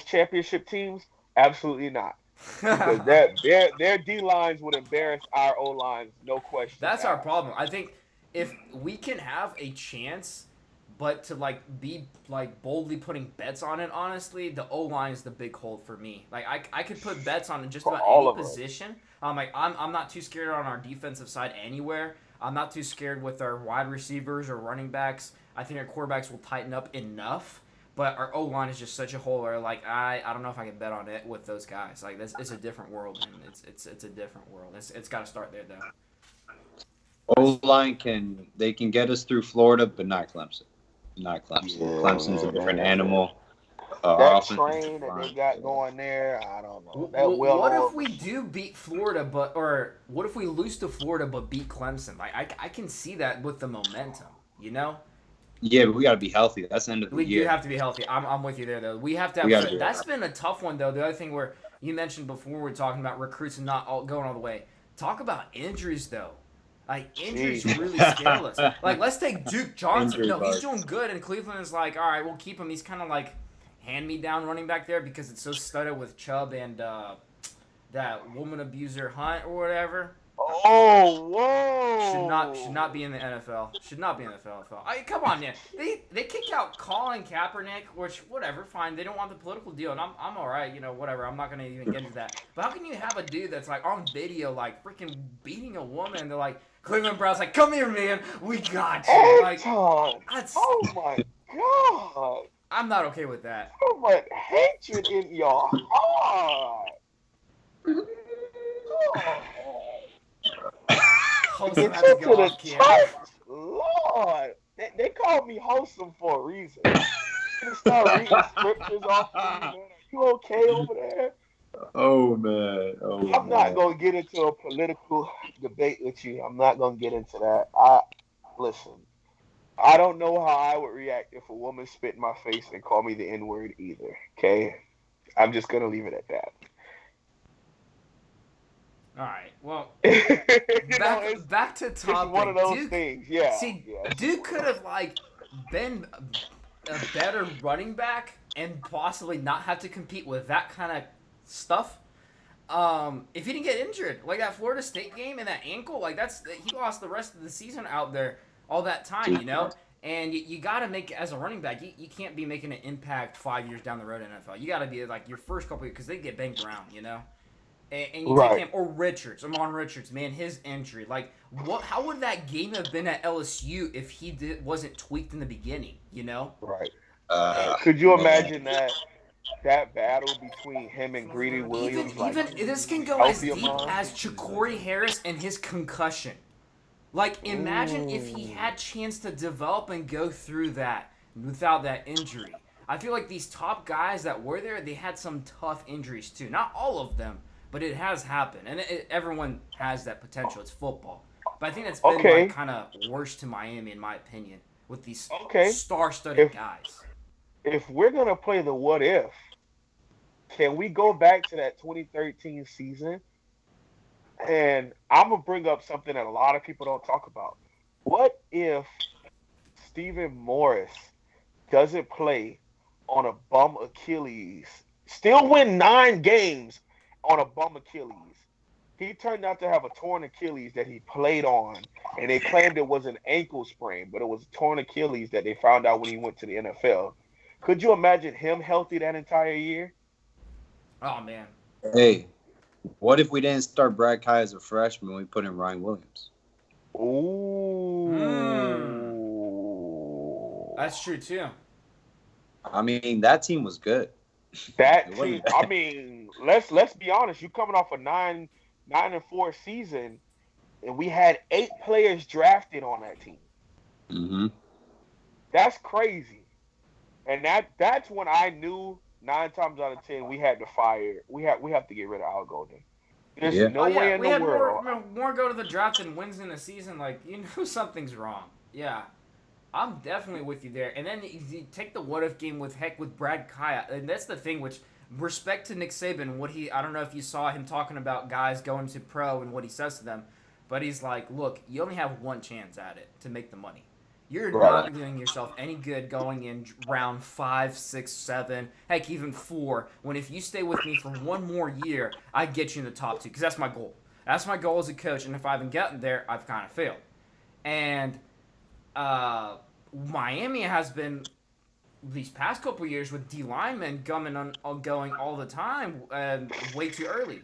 championship teams? Absolutely not, because their D lines would embarrass our O lines, no questions That's our asked. problem. I think if we can have a chance, but to like be like boldly putting bets on it, honestly, the O line is the big hold for me. Like I could put bets on just For about all any of us. position. I'm not too scared on our defensive side anywhere. I'm not too scared with our wide receivers or running backs. I think our quarterbacks will tighten up enough. But our O line is just such a hole where like I don't know if I can bet on it with those guys. Like this, it's a different world, man. It's a different world. It's got to start there though. O line can get us through Florida, but not Clemson. Not Clemson. Clemson's a different Yeah. animal. Our That offensive train that they line. got going there, I don't know. That What if well-oiled we machine. do beat Florida, or what if we lose to Florida but beat Clemson? Like I can see that with the momentum, you know. Yeah, but we got to be healthy. That's the end of the We do year. have to be healthy. I'm with you there though. We have to We have. got to be That's healthy. been a tough one though. The other thing where you mentioned before, we are talking about recruits and not going all the way. Talk about injuries though. Like injuries Jesus. really scale us. Like let's take Duke Johnson. Injury No, he's bug. doing good, and Cleveland is like, all right, we'll keep him. He's kind of like hand me down running back there because it's so studded with Chubb and that woman abuser Hunt or whatever. Oh, Should not whoa. be in the NFL. Should not be in the NFL. Come on, man. They kicked out Colin Kaepernick, which whatever, fine. They don't want the political deal, and I'm all right. Whatever. I'm not gonna even get into that. But how can you have a dude that's like on video, like freaking beating a woman? They're like Cleveland Browns, like come here, man. We got you. Like Anton. that's Oh, my God. I'm not okay with that. So much hatred in your heart. God. Wholesome Get have to you go to the off camera. church. Lord. They call me wholesome for a reason. You start reading scriptures off to me, man. Are you okay over there? Oh man. Oh I'm not man. gonna get into a political debate with you. I'm not gonna get into that. I listen. I don't know how I would react if a woman spit in my face and called me the N word either. Okay, I'm just gonna leave it at that. All right. Well, You know, back to it's one of topic. those Duke. things. Yeah, See, yeah. Duke could have like been a better running back and possibly not have to compete with that kind of stuff. If he didn't get injured, like that Florida State game and that ankle, like he lost the rest of the season out there all that time, you know. And you got to make as a running back, you can't be making an impact 5 years down the road in NFL. You got to be like your first couple because they get banged around, you know. And you take Right. him or Amon Richards, man, his injury. Like, what? How would that game have been at LSU if he wasn't tweaked in the beginning? You know. Right. Uh, Could you man. imagine that battle between him and Greedy Williams? Even this can go as healthy deep among? as Chakori Harris and his concussion. Like, imagine if he Ooh. had chance to develop and go through that without that injury. I feel like these top guys that were there, they had some tough injuries too. Not all of them, but it has happened, and everyone has that potential. It's football, but I think that's been like Okay, kind of worse to Miami in my opinion with these okay. star-studded If guys. if we're gonna play the what if, can we go back to that 2013 season? And I'm gonna bring up something that a lot of people don't talk about. What if Stephen Morris doesn't play on a bum Achilles, still win 9 games on a bum Achilles? He turned out to have a torn Achilles that he played on, and they claimed it was an ankle sprain, but it was a torn Achilles that they found out when he went to the NFL. Could you imagine him healthy that entire year? Oh man, Hey, what if we didn't start Brad Kai as a freshman? We put in Ryan Williams. hmm, Ooh. that's true too. I mean, that team was good. That It team. wasn't I bad. mean, let's be honest. You coming off a 9-4 season, and we had 8 players drafted on that team. Mm-hmm. That's crazy. And that's when I knew 9 times out of 10 we had to fire. We have to get rid of Al Golden. There's Yeah. Oh no way yeah, in we the had world. more go to the draft than wins in a season. Like you know something's wrong. Yeah, I'm definitely with you there. And then you take the what if game with Brad Kaya, and that's the thing. Which respect to Nick Saban, what he I don't know if you saw him talking about guys going to pro and what he says to them, but he's like, look, you only have one chance at it to make the money. You're Right. not doing yourself any good going in round 5, 6, 7, heck, even 4. When if you stay with me for one more year, I get you in the top 2 because that's my goal. That's my goal as a coach, and if I haven't gotten there, I've kind of failed. And uh, Miami has been these past couple years with D linemen going all the time and way too early.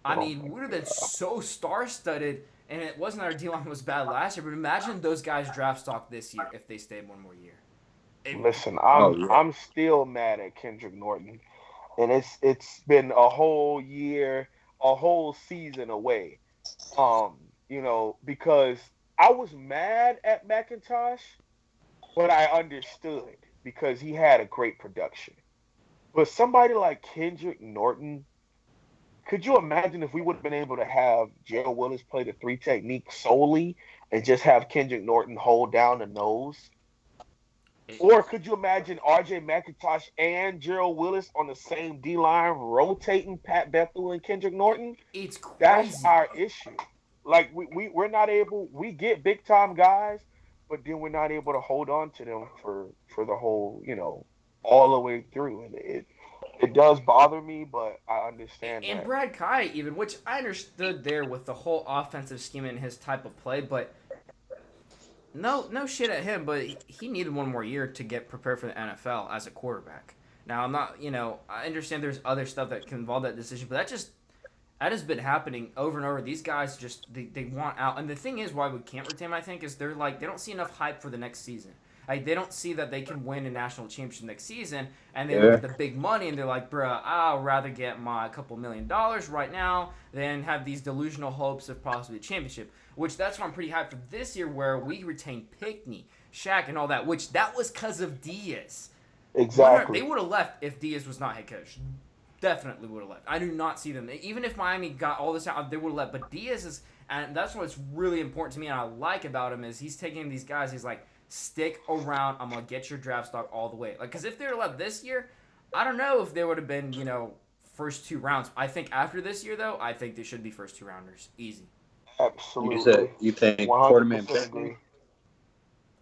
I Oh mean, my we would have been God. so star studded, and it wasn't that our D line was bad last year, but imagine those guys draft stock this year if they stayed one more year. It, Listen, Oh I'm yeah. I'm still mad at Kendrick Norton, and it's been a whole year, a whole season away. Because I was mad at McIntosh, but I understood because he had a great production. But somebody like Kendrick Norton, could you imagine if we would have been able to have Gerald Willis play the 3 technique solely and just have Kendrick Norton hold down the nose? it, Or could you imagine RJ McIntosh and Gerald Willis on the same D line rotating Pat Bethel and Kendrick Norton? it's That's crazy. our issue. Like we're not able. We get big time guys, but then we're not able to hold on to them for the whole all the way through. And it does bother me, but I understand And that. Brad Kai, even, which I understood there with the whole offensive scheme and his type of play, but no shit at him, but he needed one more year to get prepared for the NFL as a quarterback. Now, I'm not, I understand there's other stuff that can involve that decision, but that has been happening over and over. These guys just they want out, and the thing is, why we can't retain, I think, is they don't see enough hype for the next season. Like they don't see that they can win a national championship next season, and they look Yeah. at the big money and they're like, "Bruh, I'll rather get my couple $1 million right now than have these delusional hopes of possibly a championship." Which that's why I'm pretty hyped for this year, where we retained Pickney, Shaq, and all that. Which that was because of Diaz. 100, they Exactly. would have left if Diaz was not head coach. Definitely would have left. I do not see them. Even if Miami got all this out, they would have left. But Diaz is, and that's what's really important to me, and I like about him is he's taking these guys. He's like, stick around. I'm gonna get your draft stock all the way. Like, because if they were left this year, I don't know if they would have been, first 2 rounds. I think after this year, though, I think they should be first 2 rounders, easy. You said Absolutely. you think One hundred Quarterman percent Pickney? agree.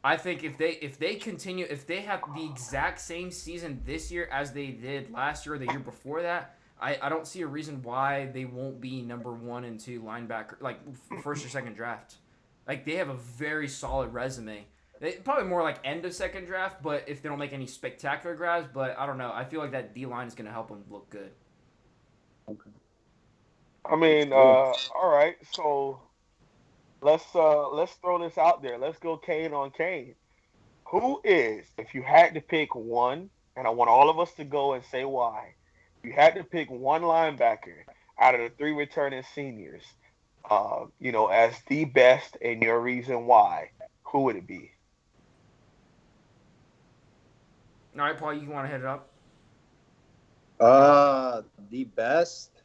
I think if they continue, if they have the exact same season this year as they did last year or the year before that, I don't see a reason why they won't be number 1 and 2 linebacker, like first or second draft. Like they have a very solid resume. Probably more like end of second draft, but if they don't make any spectacular grabs, but I don't know. I feel like that D line is going to help them look good. I That's mean, good. all right. So let's throw this out there. Let's go Kane on Kane. Who is, if you had to pick one, and I want all of us to go and say why, if you had to pick one linebacker out of the 3 returning seniors, as the best and your reason why, who would it be? All right, Paul, you want to hit it up? The best,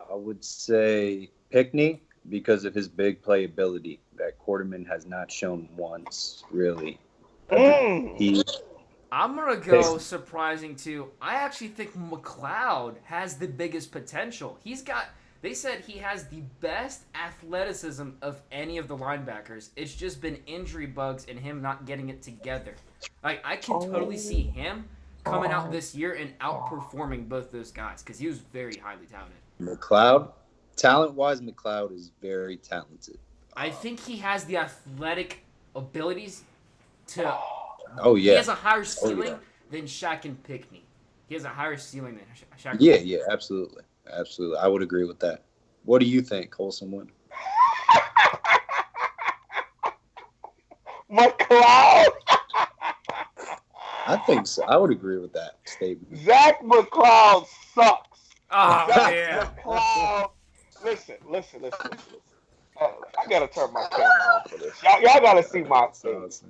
I would say Pickney because of his big playability that Quarterman has not shown once, really. He I'm gonna go surprising too. I actually think McLeod has the biggest potential. They said he has the best athleticism of any of the linebackers. It's just been injury bugs and him not getting it together. Like I can totally see him coming out this year and outperforming both those guys because he was very highly touted. McLeod, talent-wise, McLeod is very talented. I think he has the athletic abilities to. Oh yeah. He has a higher ceiling than Shaq and Pickney. He has a higher ceiling than Shaq. Yeah, absolutely. I would agree with that. What do you think, Wholesome One? McLeod. I think so. I would agree with that statement. Zach McLeod sucks. Oh, Zach yeah. McLeod. Listen. I gotta turn my camera on for this. Y'all gotta see my face.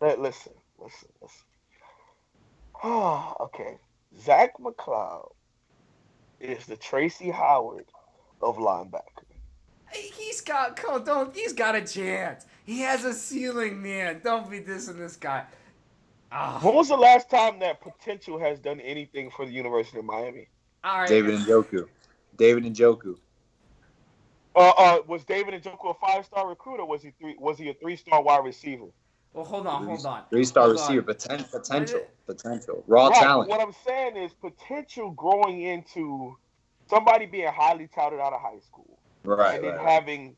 Listen. Oh, okay. Zach McLeod is the Tracy Howard of linebacker. He's got a chance. He has a ceiling, man. Don't be dissing this guy. When was the last time that potential has done anything for the University of Miami? All right. David Njoku. Was David Njoku a 5-star recruit or was he a 3-star wide receiver? Well, hold on. 3-star receiver, potential, raw talent. What I'm saying is potential growing into somebody being highly touted out of high school, and then having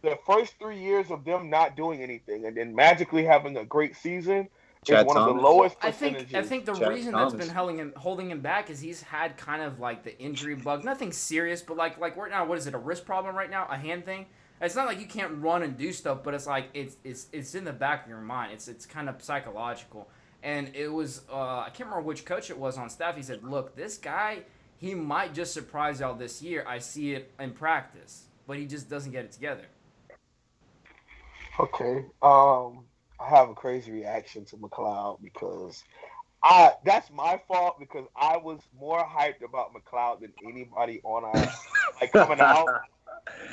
the first 3 years of them not doing anything, and then magically having a great season. Is one of the lowest percentages. I think the reason that's been holding him back is he's had kind of like the injury bug. Nothing serious, but like right now, what is it? A wrist problem right now? A hand thing? It's not like you can't run and do stuff, but it's like it's in the back of your mind. It's kind of psychological. And it was I can't remember which coach it was on staff. He said, "Look, this guy, he might just surprise y'all this year. I see it in practice, but he just doesn't get it together." Okay. I have a crazy reaction to McLeod because that's my fault because I was more hyped about McLeod than anybody on our coming out.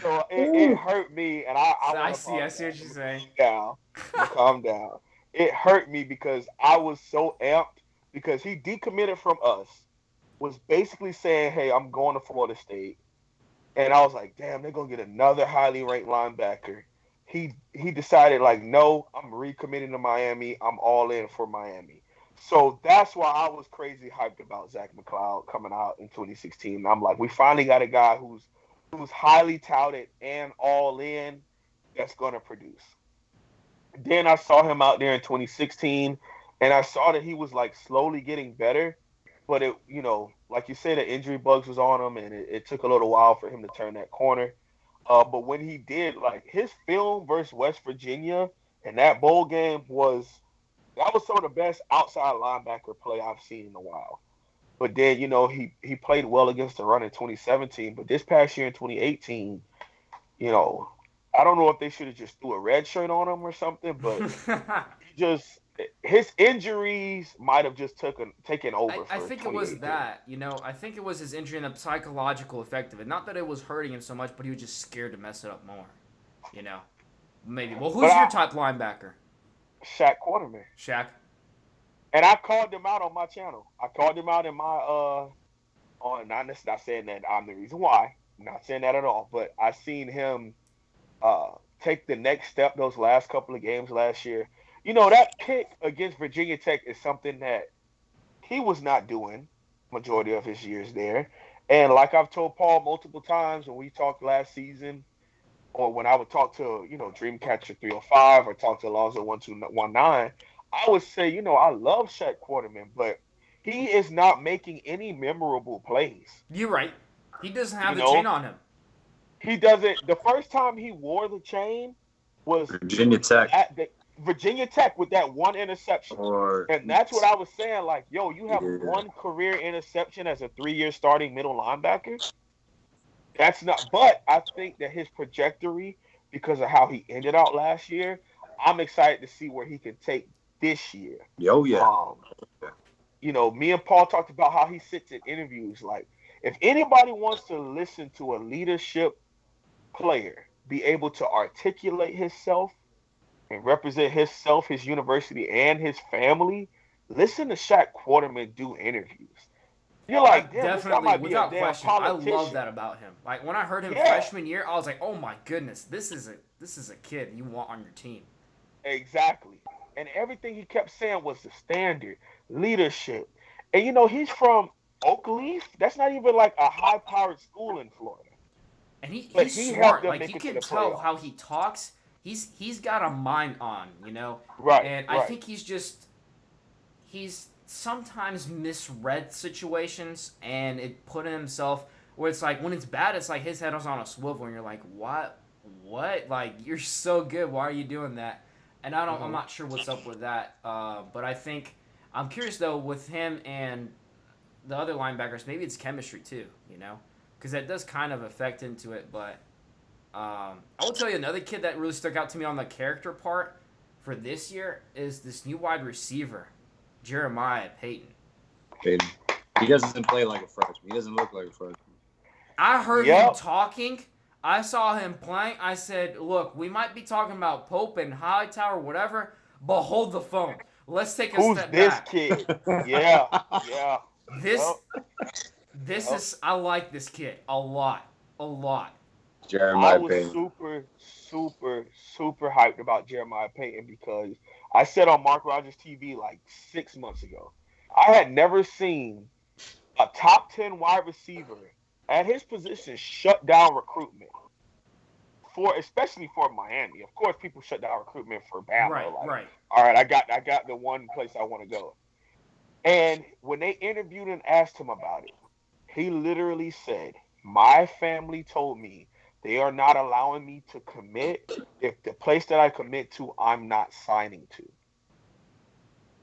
So it hurt me, and I see what you're saying. Calm down. It hurt me because I was so amped because he decommitted from us, was basically saying, "Hey, I'm going to Florida State," and I was like, "Damn, they're gonna get another highly ranked linebacker." He decided like, no, I'm recommitting to Miami. I'm all in for Miami. So that's why I was crazy hyped about Zach McLeod coming out in 2016. I'm like, we finally got a guy who's highly touted and all in that's going to produce. Then I saw him out there in 2016, and I saw that he was like slowly getting better. But it, like you said, the injury bugs was on him, and it took a little while for him to turn that corner. But when he did, like his film versus West Virginia and that bowl game was some of the best outside linebacker play I've seen in a while. But then, he played well against the run in 2017. But this past year in 2018, I don't know if they should have just threw a red shirt on him or something. But his injuries might have just taken over. I think it was that. I think it was his injury and the psychological effect of it. Not that it was hurting him so much, but he was just scared to mess it up more. Maybe. Well, who's your top linebacker? Shaq Quarterman. Shaq. And I called him out on my channel. I called him out in my not saying that I'm the reason why. I'm not saying that at all. But I seen him take the next step those last couple of games last year. That pick against Virginia Tech is something that he was not doing majority of his years there. And like I've told Paul multiple times when we talked last season, or when I would talk to, Dreamcatcher 305 or talk to Alonzo 1219, I would say, I love Shaq Quarterman, but he is not making any memorable plays. You're right. He doesn't have the chain on him. He doesn't. The first time he wore the chain was Virginia Tech. Virginia Tech with that one interception. And that's what I was saying. Like, yo, you have one career interception as a 3-year starting middle linebacker. That's not. But I think that his trajectory, because of how he ended out last year, I'm excited to see where he can take this year. Oh, yeah. me and Paul talked about how he sits in interviews. Like, if anybody wants to listen to a leadership player be able to articulate himself and represent himself, his university, and his family, listen to Shaq Quarterman do interviews. You're I like, damn, this guy definitely, might be a without damn question, I love politician. that about him. Like when I heard him Yeah, freshman year, I was like, oh my goodness, this is a kid you want on your team. exactly. And everything he kept saying was the standard leadership. And he's from Oakleaf. That's not even like a high-powered school in Florida, And but he's he helped smart. them Like make you it to can the tell playoffs. how he talks. He's got a mind on, Right, And I right. think he's sometimes misread situations and it put himself where it's like when it's bad, it's like his head is on a swivel and you're like, what? Like you're so good. Why are you doing that? And I'm Hmm. not sure what's up with that. But I think I'm curious though with him and the other linebackers. Maybe it's chemistry too, because that does kind of affect into it. But I will tell you another kid that really stuck out to me on the character part for this year is this new wide receiver, Jeremiah Payton. Peyton. He doesn't play like a freshman. He doesn't look like a freshman. I heard him Yep. talking. I saw him playing. I said, look, we might be talking about Pope and Hightower, whatever, but hold the phone. Let's take a Who's step this back. kid? Yeah, yeah. This Yep. this Yep. is I like this kid a lot. A lot. I Jeremiah was Payton. super, super, super hyped about Jeremiah Payton because I said on Mark Rogers TV like 6 months ago, I had never seen a top 10 wide receiver at his position shut down recruitment especially for Miami. Of course, people shut down recruitment for Right, Bama. Like, right. all right, I got the one place I want to go. And when they interviewed and asked him about it, he literally said, "My family told me they are not allowing me to commit if the place that I commit to, I'm not signing to."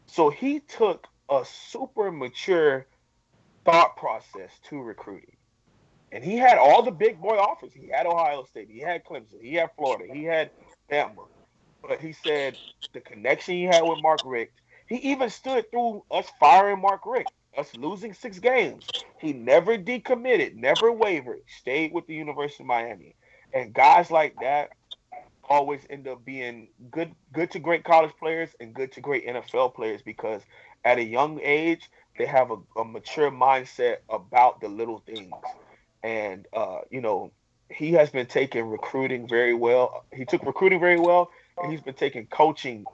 So he took a super mature thought process to recruiting. And he had all the big boy offers. He had Ohio State, he had Clemson, he had Florida, he had Bama. But he said the connection he had with Mark Richt, he even stood through us firing Mark Richt, us losing 6 games. He never decommitted, never wavered, stayed with the University of Miami. And guys like that always end up being good to great college players and good to great NFL players because at a young age they have a mature mindset about the little things. And he has been taking recruiting very well. He took recruiting very well, and he's been taking coaching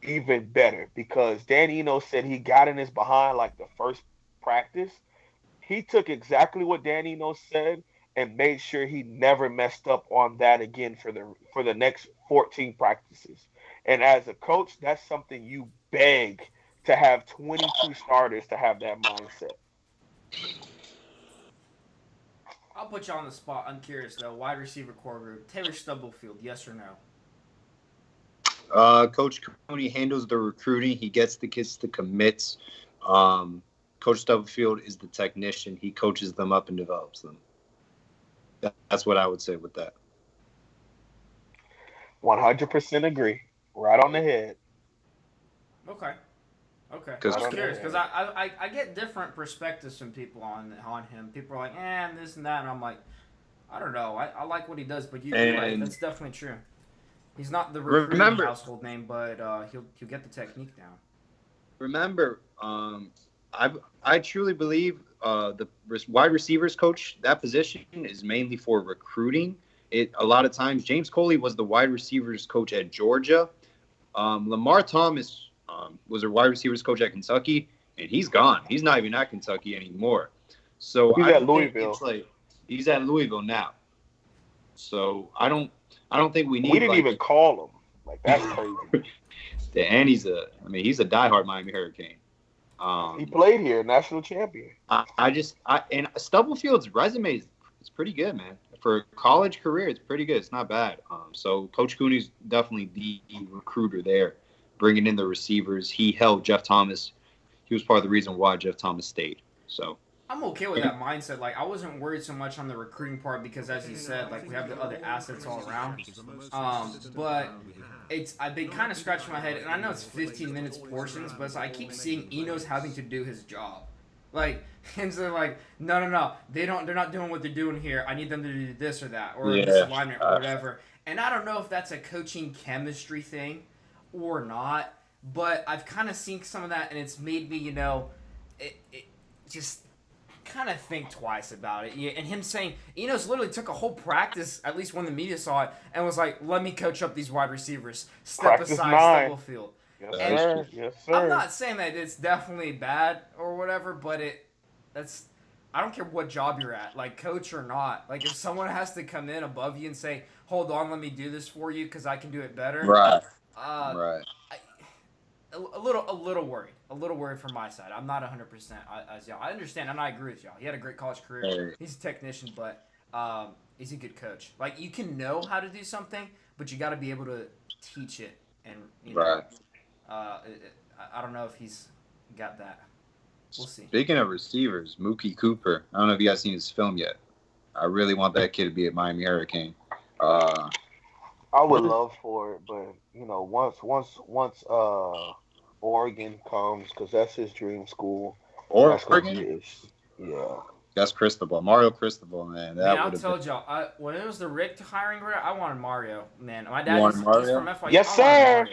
even better because Dan Eno said he got in his behind like the first practice. He took exactly what Dan Eno said and made sure he never messed up on that again for the next 14 practices. And as a coach, that's something you beg to have 22 starters to have that mindset. I'll put you on the spot. I'm curious though. Wide receiver core group. Taylor Stubblefield, yes or no? Coach Cooney handles the recruiting. He gets the kids to commits. Coach Stubblefield is the technician. He coaches them up and develops them. That's what I would say with that. 100% agree. Right on the head. Okay. Okay. I Because was Right on the curious because head. I get different perspectives from people on him. People are like, and this and that, and I'm like, I don't know. I like what he does, but you're right. and That's definitely true. He's not the recruiting remember, household name, but he'll get the technique down. remember, I truly believe the wide receivers coach, that position is mainly for recruiting. A lot of times James Coley was the wide receivers coach at Georgia. Lamar Thomas was a wide receivers coach at Kentucky, and he's gone. He's not even at Kentucky anymore. So He's I at don't think Louisville. it's like he's at Louisville now. So I don't think we We need didn't like even call him. Like, that's crazy. and he's he's a diehard Miami Hurricane. He played here, national champion. And Stubblefield's resume is pretty good, man. For a college career, it's pretty good. It's not bad. So Coach Cooney's definitely the recruiter there, bringing in the receivers. He held Jeff Thomas. He was part of the reason why Jeff Thomas stayed. So I'm okay with that mindset. Like, I wasn't worried so much on the recruiting part because, as you said, like we have the other assets all around. But I've been kind of scratching my head, and I know it's 15 minutes portions, but I keep seeing Enos having to do his job. Like, and so like, no, they're not doing what they're doing here. I need them to do this or that, or Yeah. misalignment or whatever. And I don't know if that's a coaching chemistry thing or not, but I've kind of seen some of that, and it's made me, it just kind of think twice about it. Yeah, and him saying, Enos literally took a whole practice, at least when the media saw it, and was like, let me coach up these wide receivers. Step Practice aside, nine. Stubblefield. Yes, And sir. Yes, sir. I'm not saying that it's definitely bad or whatever, but I don't care what job you're at, like coach or not. Like if someone has to come in above you and say, hold on, let me do this for you because I can do it better. Right. Right. A little worried from my side. I'm not 100% as y'all. I understand and I agree with y'all. He had a great college career. Hey. He's a technician, but he's a good coach. Like you can know how to do something, but you got to be able to teach it. And Right. I don't know if he's got that. We'll see. Speaking of receivers, Mookie Cooper. I don't know if you guys seen his film yet. I really want that kid to be at Miami Hurricane. I would love for it, but once Oregon comes, because that's his dream school. That's gonna be Oregon? his. Yeah. That's Cristobal. Mario Cristobal, man. That Man, I would have been. told y'all, when it was the Rick hiring, I wanted Mario. Man, my dad wanted he's Mario? from FIU. Yes, I wanted sir. Mario.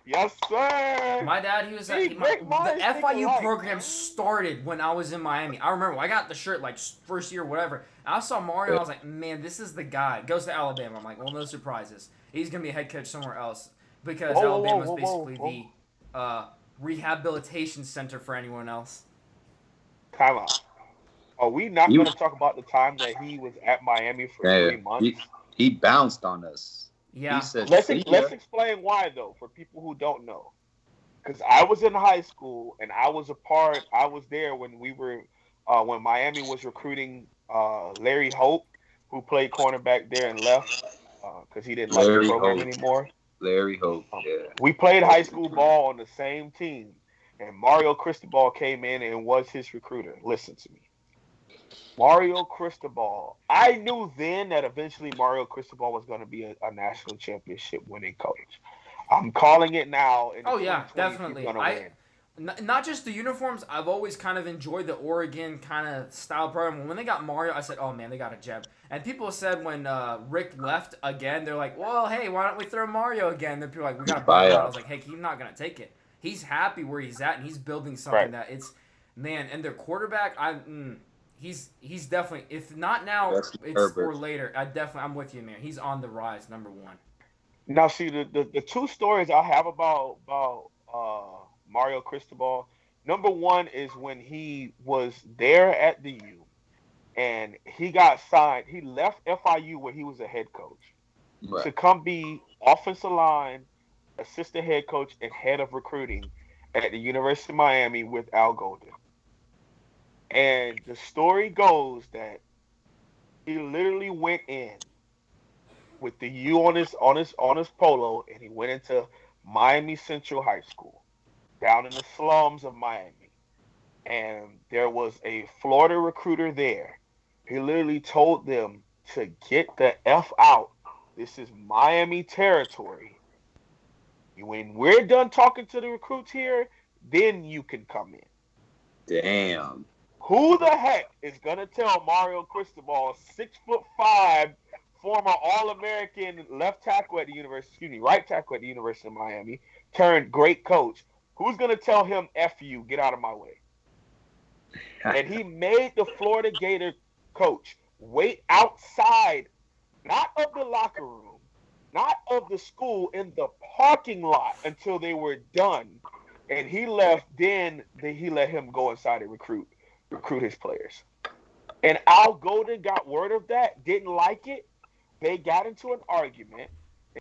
Yes, sir. My dad, he was See, at Rick Myers the think FIU alike, program man. started when I was in Miami. I remember I got the shirt like first year, whatever. I saw Mario, I was like, man, this is the guy. Goes to Alabama. I'm like, well, no surprises. He's gonna be a head coach somewhere else because Alabama's basically the rehabilitation center for anyone else. Time out. Are we not going to talk about the time that he was at Miami for 3 months? He bounced on us. Yeah. He said, Let's explain why, though, for people who don't know. Because I was in high school and I was there when when Miami was recruiting Larry Hope, who played cornerback there and left because he didn't like the program anymore. Larry Hope, yeah. We played high school ball on the same team, and Mario Cristobal came in and was his recruiter. Listen to me. Mario Cristobal. I knew then that eventually Mario Cristobal was going to be a national championship winning coach. I'm calling it now. Oh, yeah, definitely. Not just the uniforms. I've always kind of enjoyed the Oregon kind of style program. When they got Mario, I said, oh, man, they got a gem. And people said when Rick left again, they're like, well, hey, why don't we throw Mario again? Then people are like, we got to buy him out. I was like, hey, he's not going to take it. He's happy where he's at, and he's building something that it's, man, and their quarterback, he's definitely, if not now, it's or later. I'm with you, man. He's on the rise, number one. Now, see, the two stories I have about Mario Cristobal. Number one is when he was there at the U, and he got signed. He left FIU where he was a head coach to come be offensive line, assistant head coach, and head of recruiting at the University of Miami with Al Golden. And the story goes that he literally went in with the U on his polo, and he went into Miami Central High School down in the slums of Miami. And there was a Florida recruiter there. He literally told them to get the F out. This is Miami territory. When we're done talking to the recruits here, then you can come in. Damn. Who the heck is going to tell Mario Cristobal, 6'5", former All-American right tackle at the University of Miami, turned great coach, who's going to tell him, F you, get out of my way? And he made the Florida Gator coach wait outside, not of the locker room, not of the school, in the parking lot until they were done. And he left, then he let him go inside and recruit his players. And Al Golden got word of that, didn't like it. They got into an argument,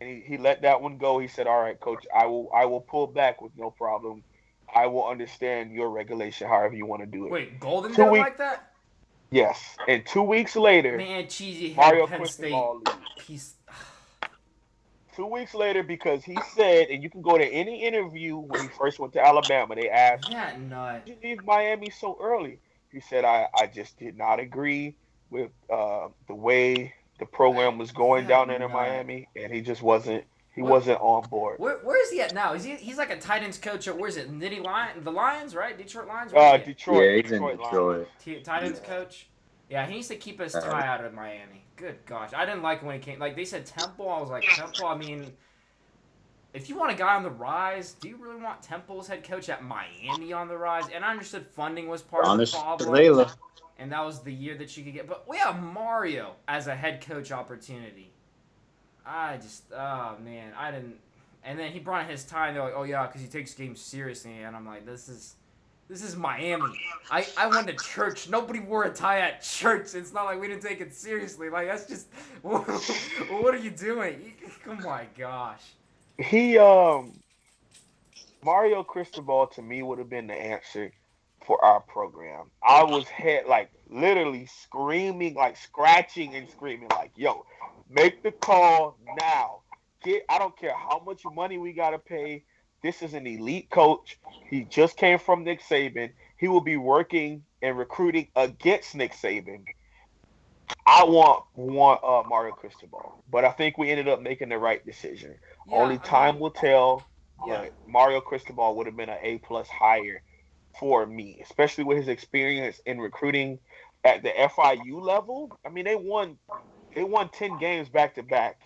and he let that one go. He said, all right, coach, I will pull back with no problem. I will understand your regulation however you want to do it. Wait, Golden didn't like that? Yes. And 2 weeks later, man, cheesy Mario Penn State piece. 2 weeks later, because he said, and you can go to any interview when he first went to Alabama, they asked, that nut. Did you leave Miami so early? He said, I just did not agree with the way the program was going down there in Miami, and he just wasn't He wasn't on board. Where is he at now? He's like a tight ends coach at, where is it? The Lions, right? Detroit Lions. Where is he at? Detroit. Yeah, he's in Detroit Detroit. Lions. Tight ends coach. Yeah, he needs to keep his tie out of Miami. Good gosh, I didn't like it when he came. Like they said, Temple. I was like, Temple. I mean, if you want a guy on the rise, do you really want Temple's head coach at Miami on the rise? And I understood funding was part of the problem, and that was the year that you could get. But we have Mario as a head coach opportunity. Oh man, I didn't. And then he brought in his tie, and they're like, oh yeah, because he takes games seriously. And I'm like, this is Miami. I went to church. Nobody wore a tie at church. It's not like we didn't take it seriously. Like, that's just, what are you doing? Oh my gosh. Mario Cristobal to me would have been the answer for our program. I was literally screaming, like scratching and screaming, like, yo, make the call now. I don't care how much money we got to pay. This is an elite coach. He just came from Nick Saban. He will be working and recruiting against Nick Saban. I want Mario Cristobal, but I think we ended up making the right decision. Yeah, Only time will tell. Yeah. But Mario Cristobal would have been an A+ hire for me, especially with his experience in recruiting at the FIU level. I mean, they won 10 games back to back,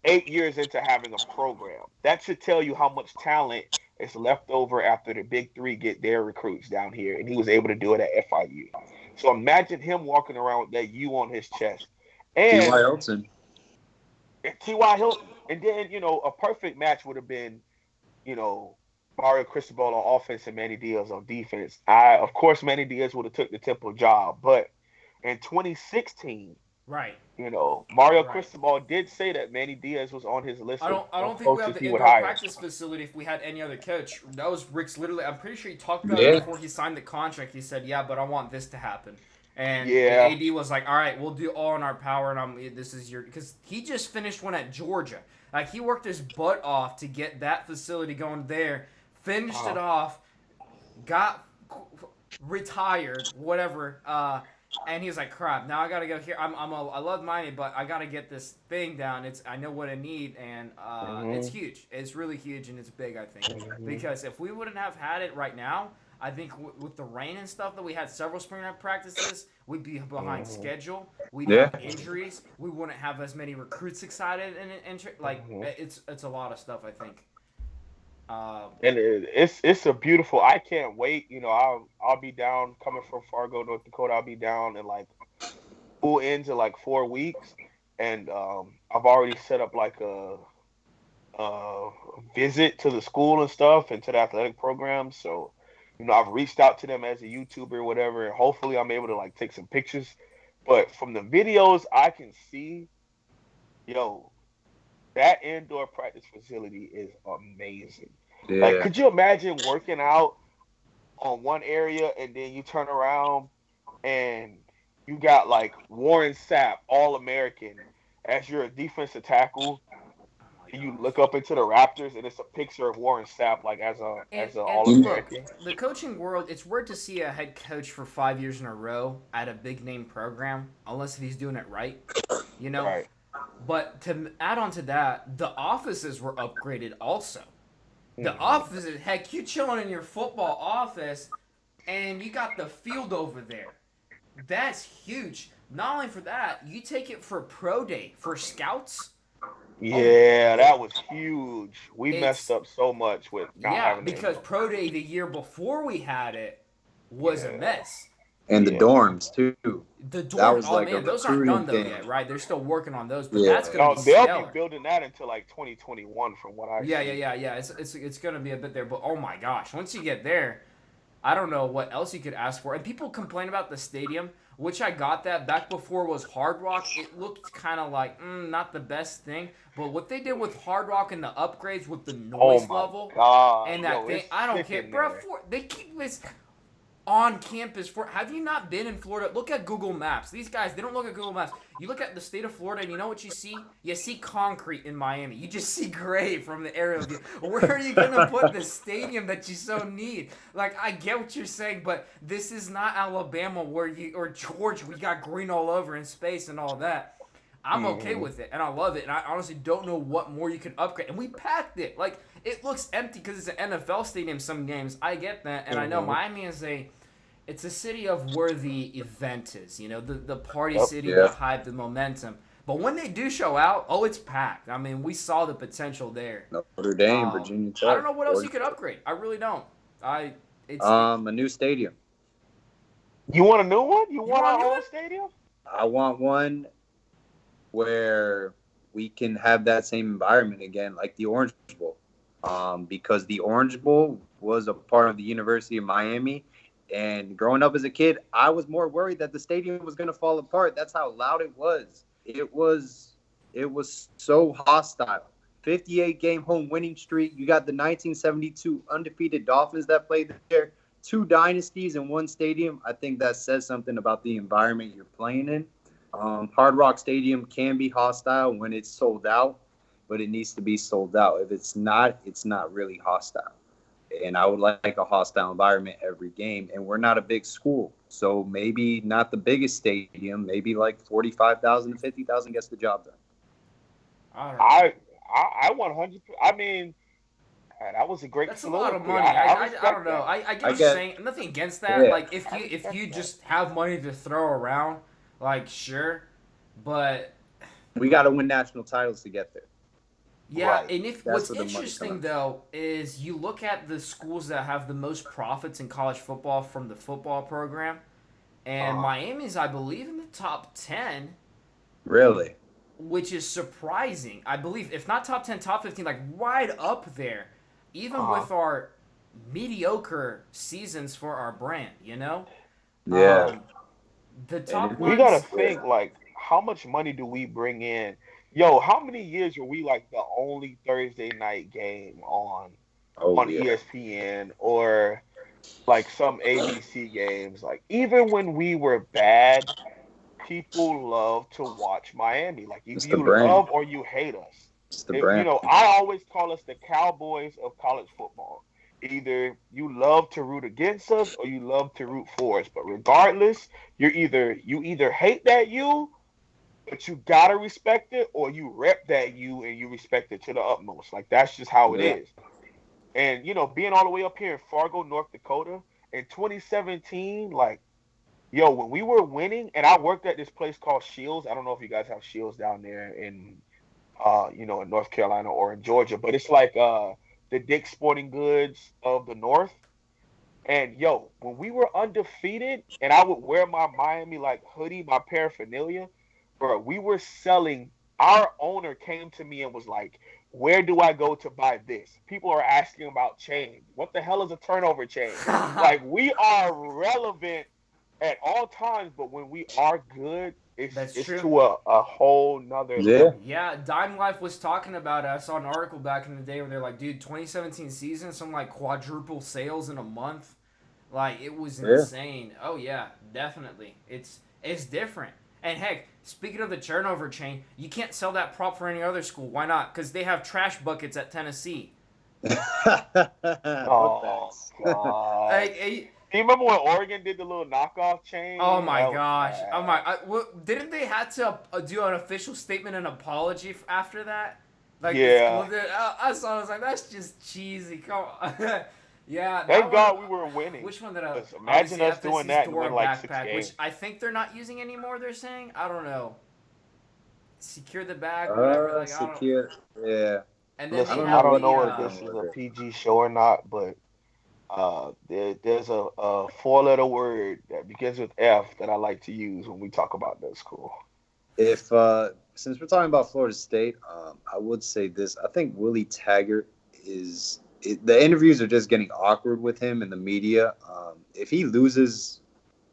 8 years into having a program. That should tell you how much talent is left over after the big three get their recruits down here, and he was able to do it at FIU. So imagine him walking around with that U on his chest. And T.Y. Hilton. T.Y. Hilton. And then, a perfect match would have been, Mario Cristobal on offense and Manny Diaz on defense. Of course, Manny Diaz would have took the Temple job. But in 2016, right. Mario Cristobal did say that Manny Diaz was on his list. I don't think we have the indoor practice facility if we had any other coach. That was Rick's literally. I'm pretty sure he talked about it before he signed the contract. He said, "Yeah, but I want this to happen." And the AD was like, "All right, we'll do all in our power." And this is because he just finished one at Georgia. Like he worked his butt off to get that facility going there. Finished it off, got retired, whatever. And he was like, "Crap! Now I gotta go here. I love Miami, but I gotta get this thing down. I know what I need, and it's huge. It's really huge, and it's big. I think because if we wouldn't have had it right now, I think with the rain and stuff that we had several spring practices, we'd be behind schedule. We'd have injuries. We wouldn't have as many recruits excited, and it's a lot of stuff. I think." And it's a beautiful. I can't wait. I'll be down coming from Fargo, North Dakota. I'll be down in full ends in 4 weeks, and I've already set up a visit to the school and stuff and to the athletic program. So, I've reached out to them as a YouTuber or whatever, and hopefully I'm able to take some pictures. But from the videos I can see, that indoor practice facility is amazing. Yeah. Could you imagine working out on one area and then you turn around and you got Warren Sapp, All-American, as your defensive tackle, and you look up into the Raptors and it's a picture of Warren Sapp as an All-American. Look, the coaching world, it's weird to see a head coach for 5 years in a row at a big name program, unless if he's doing it right. Right. But to add on to that, the offices were upgraded also. The offices, heck, you chilling in your football office, and you got the field over there. That's huge. Not only for that, you take it for pro day, for scouts. Yeah, that was huge. We messed up so much with not having it. Yeah, because pro day the year before we had it was a mess. And the dorms too. The dorms, those aren't done though yet, right? They're still working on those, but that's gonna be they'll be building that until 2021, from what I see. Yeah. It's gonna be a bit there, but oh my gosh, once you get there, I don't know what else you could ask for. And people complain about the stadium, which I got that back before was Hard Rock. It looked kind of like not the best thing, but what they did with Hard Rock and the upgrades with the noise level and that thing, I don't care, bro. They keep this on campus for. Have you not been in Florida? Look at Google Maps. These guys, they don't look at Google Maps. You look at the state of Florida, and you know what you see? You see concrete in Miami. You just see gray from the aerial view. Where are you gonna put the stadium that you so need? I get what you're saying, but this is not Alabama or Georgia. We got green all over in space and all that. I'm okay with it, and I love it. And I honestly don't know what more you can upgrade. And we packed it. Like, it looks empty because it's an NFL stadium. Some games, I get that, and I know Miami is it's a city of where the event is. You know, the party city, the hype, the momentum. But when they do show out, it's packed. I mean, we saw the potential there. Notre Dame, Virginia Tech. I don't know what else you could upgrade. I really don't. A new stadium. You want a new one? You want our own stadium? I want one where we can have that same environment again, like the Orange Bowl. Because the Orange Bowl was a part of the University of Miami. And growing up as a kid, I was more worried that the stadium was going to fall apart. That's how loud it was. It was so hostile. 58-game home winning streak. You got the 1972 undefeated Dolphins that played there. 2 dynasties in one stadium. I think that says something about the environment you're playing in. Hard Rock Stadium can be hostile when it's sold out, but it needs to be sold out. If it's not really hostile. And I would like a hostile environment every game. And we're not a big school, so maybe not the biggest stadium. Maybe like 45,000 to 50,000 gets the job done. I 100. I mean, that was a great. That's a lot of money. I don't know. I get what you're saying. Nothing against that. Yeah. Like if you just have money to throw around, like sure, but we got to win national titles to get there. Yeah, right. And what's interesting though is you look at the schools that have the most profits in college football from the football program, and Miami's, I believe, in the top 10. Really? Which is surprising. I believe, if not top 10, top 15, like right up there, even with our mediocre seasons for our brand, you know? Yeah. The top we got to think, like, how much money do we bring in? Yo, how many years were we like the only Thursday night game on ESPN or like some ABC games? Like, even when we were bad, people love to watch Miami. Like, if you love or you hate us. It's the brand. You know, I always call us the Cowboys of college football. Either you love to root against us or you love to root for us. But regardless, you either hate that U, but you gotta respect it, or you rep that U and you respect it to the utmost. Like, that's just how it is. And, you know, being all the way up here in Fargo, North Dakota, in 2017, like, yo, when we were winning, and I worked at this place called Shields. I don't know if you guys have Shields down there in, in North Carolina or in Georgia, but it's like the Dick's Sporting Goods of the North. And, yo, when we were undefeated, and I would wear my Miami, like, hoodie, my paraphernalia, bro, we were selling. Our owner came to me and was like, where do I go to buy this? People are asking about chain. What the hell is a turnover chain? Like, we are relevant at all times, but when we are good, it's to a whole nother level. Yeah, Dime Life was talking about it. I saw an article back in the day where they're like, dude, 2017 season, some like quadruple sales in a month. Like, it was insane. Oh yeah, definitely. It's different. And heck, speaking of the turnover chain, you can't sell that prop for any other school. Why not? Because they have trash buckets at Tennessee. Oh, God. Do you remember when Oregon did the little knockoff chain? Oh, my gosh. Oh, my. Didn't they have to do an official statement and apology after that? Like, yeah. I was like, that's just cheesy. Come on. Yeah. Thank God we were winning. Which one did I... Imagine us doing that and win like 6 games. Which I think they're not using anymore, they're saying. I don't know. Secure the bag, whatever. Yeah. And then listen, I don't know if this is a PG show or not, but there's a 4-letter word that begins with F that I like to use when we talk about that school. If since we're talking about Florida State, I would say this. I think Willie Taggart the interviews are just getting awkward with him in the media. If he loses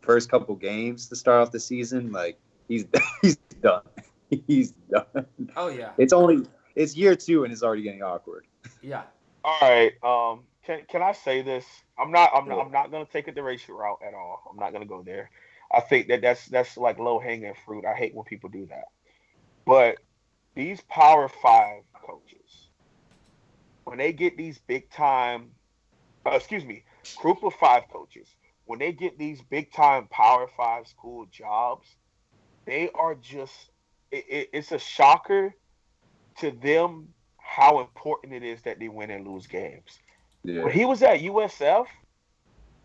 first couple games to start off the season, like he's done. He's done. Oh yeah. It's year 2 and it's already getting awkward. Yeah. All right. Can I say this? I'm not gonna take it the racial route at all. I'm not gonna go there. I think that's like low hanging fruit. I hate when people do that. But these Power 5 coaches, when they get these big time, group of 5 coaches, when they get these big time Power 5 school jobs, they are just it's a shocker to them how important it is that they win and lose games. Yeah. When he was at USF,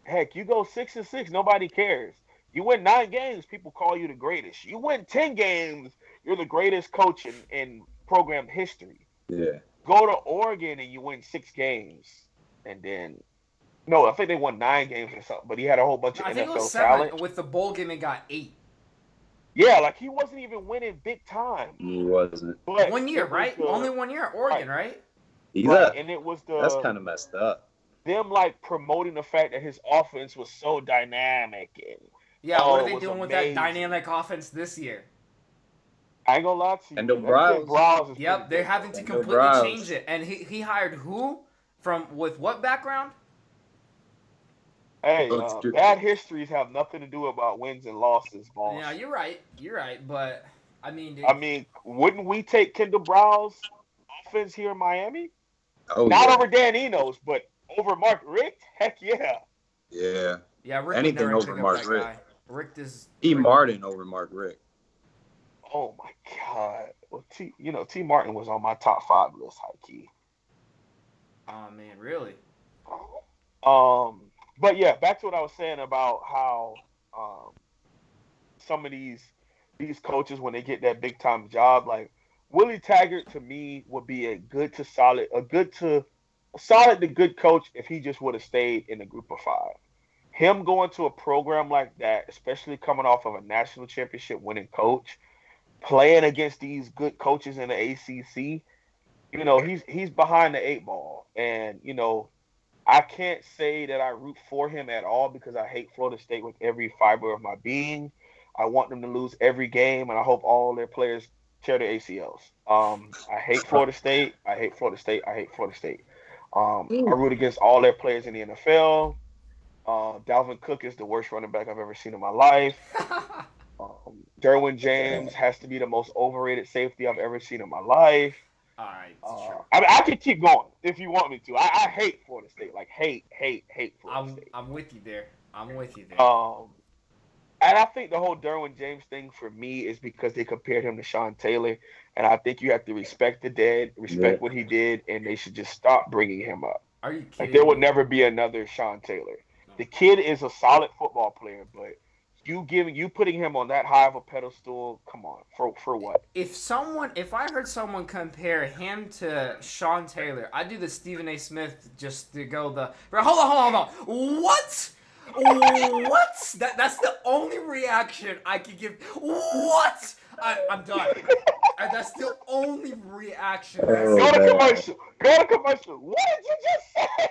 heck, you go 6-6, nobody cares. You win 9 games, people call you the greatest. You win 10 games, you're the greatest coach in program history. Yeah. Go to Oregon and you win 6 games, and then no, I think they won 9 games or something. But he had a whole bunch of I think it was NFL 7. talent. With the bowl game, it got 8. Yeah, like he wasn't even winning big time. He wasn't. But 1 year, it was right? the- Only 1 year at Oregon, right? He's right, up. and it was That's kind of messed up. them like promoting the fact that his offense was so dynamic and Yeah, Oh, what it are they was doing with amazing. that dynamic offense this year? I ain't gonna lie to you. Kendall that Briles. kid Briles is Yep, pretty they're good, having though. to And no completely Briles. change it. And he hired who? With what background? Hey, Oh, it's true. bad histories have nothing to do about wins and losses, boss. Yeah, you're right. You're right. But, I mean, I mean, wouldn't we take Kendall Briles' offense here in Miami? Oh, Not yeah. over Dan Enos, but over Mark Richt? Heck yeah. Yeah. yeah, Rick would anything never over pick up Mark that Richt. guy. Rick is... T. Rick- Martin over Mark Rick. Oh my God. Well, T. Martin was on my top 5 list, high key. Oh, man, really? But yeah, back to what I was saying about how some of these coaches, when they get that big time job, like Willie Taggart to me would be a solid to good coach if he just would have stayed in the group of 5. Him going to a program like that, especially coming off of a national championship winning coach, playing against these good coaches in the ACC, he's behind the 8 ball. And, I can't say that I root for him at all because I hate Florida State with every fiber of my being. I want them to lose every game, and I hope all their players tear their ACLs. I hate Florida State. I hate Florida State. I hate Florida State. I root against all their players in the NFL. Dalvin Cook is the worst running back I've ever seen in my life. Derwin James has to be the most overrated safety I've ever seen in my life. All right, sure. I mean, I could keep going if you want me to. I hate Florida State. Like, hate Florida State. I'm with you there. And I think the whole Derwin James thing for me is because they compared him to Sean Taylor. And I think you have to respect the dead, respect what he did, and they should just stop bringing him up. Are you kidding Like, there would me? never be another Sean Taylor. No. The kid is a solid football player, but you putting him on that high of a pedestal, come on, for what? If I heard someone compare him to Sean Taylor, I'd do the Stephen A. Smith just to go the. Hold on. What? What? That's the only reaction I could give. What? I'm done. That's the only reaction. Oh, Go to man. commercial. What did you just say?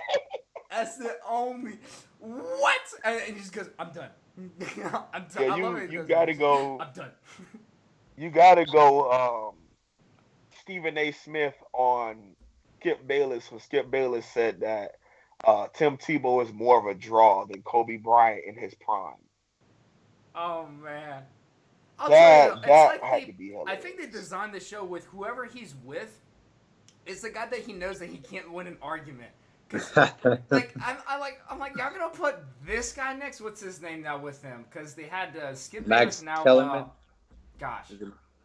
That's the only. What? And he just goes, I'm done. I'm done. Yeah, I love it. you gotta go. I'm done. You gotta go. Stephen A. Smith on Skip Bayless when Skip Bayless said that Tim Tebow is more of a draw than Kobe Bryant in his prime. Oh man. I'll That tell you, it's like had to be I hilarious. think they designed the show with whoever he's with. It's the guy that he knows that he can't win an argument. Like I'm like y'all gonna put this guy next. What's his name now with him? Because they had Skip Max Bayless now. Kellerman? Gosh,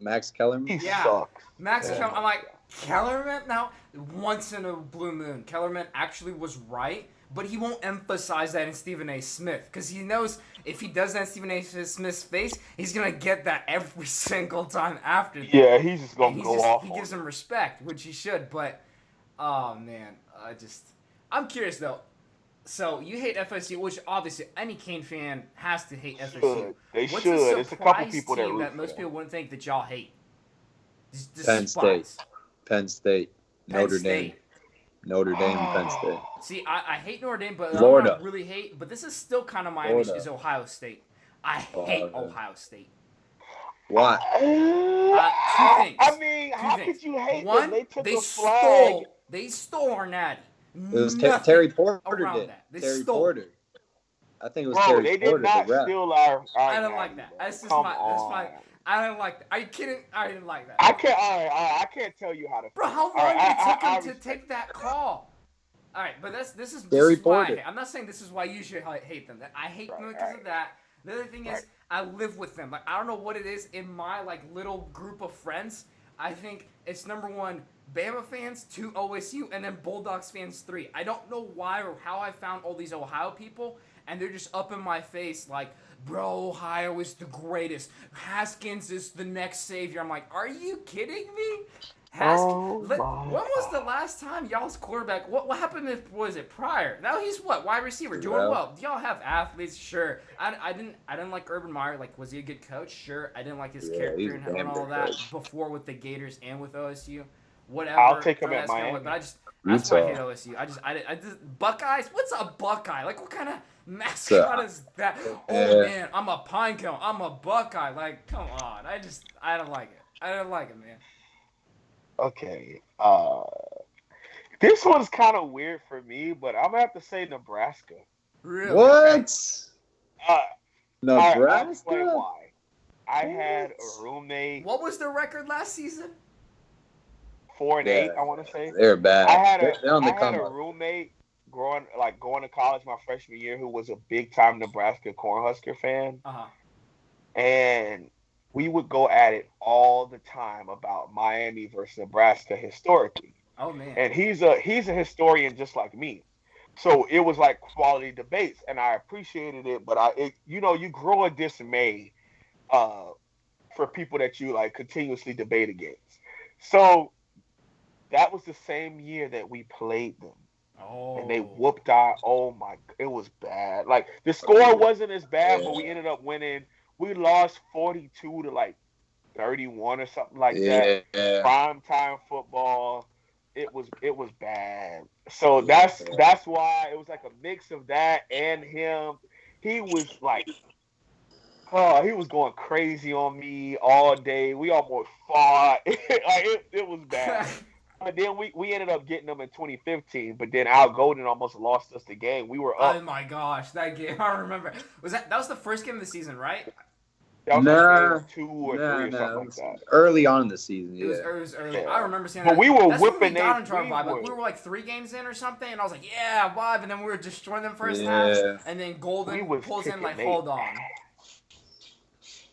Max Kellerman? He Yeah. sucks. Max Yeah. Kellerman. I'm like Kellerman now. Once in a blue moon, Kellerman actually was right, but he won't emphasize that in Stephen A. Smith because he knows if he does that in Stephen A. Smith's face, he's gonna get that every single time after that. Yeah, he's just gonna And go off. he on gives it. him respect, which he should. But, oh man, I'm curious though. So you hate FSU, which obviously any Kane fan has to hate FSU. They What's should. a It's a couple surprise people that team root that for most them. people wouldn't think that y'all hate? Just Penn despise. State. Penn State. Penn Notre State. Dame. Notre Dame, Penn State. See, I hate Notre Dame, but Florida. I really hate. But this is still kind of Miami Florida. is Ohio State. I hate Florida. Ohio State. Why? Two things. I mean, how things. could you hate One, them? They took they a flag. stole our natty. It was Nothing Terry Porter around did. that. They Terry stole. Porter. I think it was Bro, Terry they Porter. did not the rep. steal our I don't natty, like that. bro. That's just Come my. on. I don't like that. Are you kidding? I didn't like that. I can't. All right, I can't tell you how to. Bro, how long All right, did it take I him to respect take that call? All right, but this is Terry why I Porter. hate. I'm not saying this is why you should hate them. I hate them Right, because right. of that. The other thing is, Right. I live with them. Like I don't know what it is in my like little group of friends. I think it's number one Bama fans, two OSU, and then Bulldogs fans three. I don't know why or how I found all these Ohio people, and they're just up in my face like, bro, Ohio is the greatest. Haskins is the next savior. I'm like, are you kidding me? Oh When my was the God. last time y'all's quarterback? What happened? Was it prior? Now he's what, wide receiver, doing Well. well. Do y'all have athletes? Sure. I didn't like Urban Meyer. Like, was he a good coach? Sure. I didn't like his Yeah, character he's a and damn all good that coach. before with the Gators and with OSU. I'll Whatever. take him Throw at that scale away. Miami. But that's why I hate Utah. OSU. I just Buckeyes. What's a Buckeye? Like, what kind of mascot is that? Oh man, I'm a pine cone. I'm a Buckeye. Like, come on. I don't like it. I don't like it, man. Okay. This one's kind of weird for me, but I'm gonna have to say Nebraska. Really? Okay. What? Uh, I'll explain Nebraska? why. I had What? a roommate, What was the record last season? 4-8, Yeah, I want to say. they're bad. I had a They're on the I had come a up. roommate going to college my freshman year who was a big time Nebraska Cornhusker fan, Uh huh. and we would go at it all the time about Miami versus Nebraska historically. Oh man. And he's a historian just like me. So it was like quality debates, and I appreciated it. But you grow a dismay uh, for people that you like continuously debate against. So that was the same year that we played them, and they Oh. whooped our. Oh my! It was bad. Like the score wasn't as bad, but we Yeah. ended up winning. We lost 42 to like 31 or something like that. Yeah. Prime time football. It was bad. So Yeah. that's why it was like a mix of that and him. He was like, oh, he was going crazy on me all day. We almost fought. It was bad. But then we ended up getting them in 2015. But then Al Golden almost lost us the game. We were Oh up. my gosh, that game! I remember. That was the first game of the season, right? That was like Nah, game 2 or 3 or nah. something It like was that. early on in the season. It was, Yeah. it was early. Yeah. I remember seeing But that. we were That's when we whipping got they. into our We vibe. Like were. we were like 3 games in or something, and I was like, "Yeah, vibe." And then we were destroying them first Yeah. half, and then We Golden was pulls in kicking like, they "Hold on."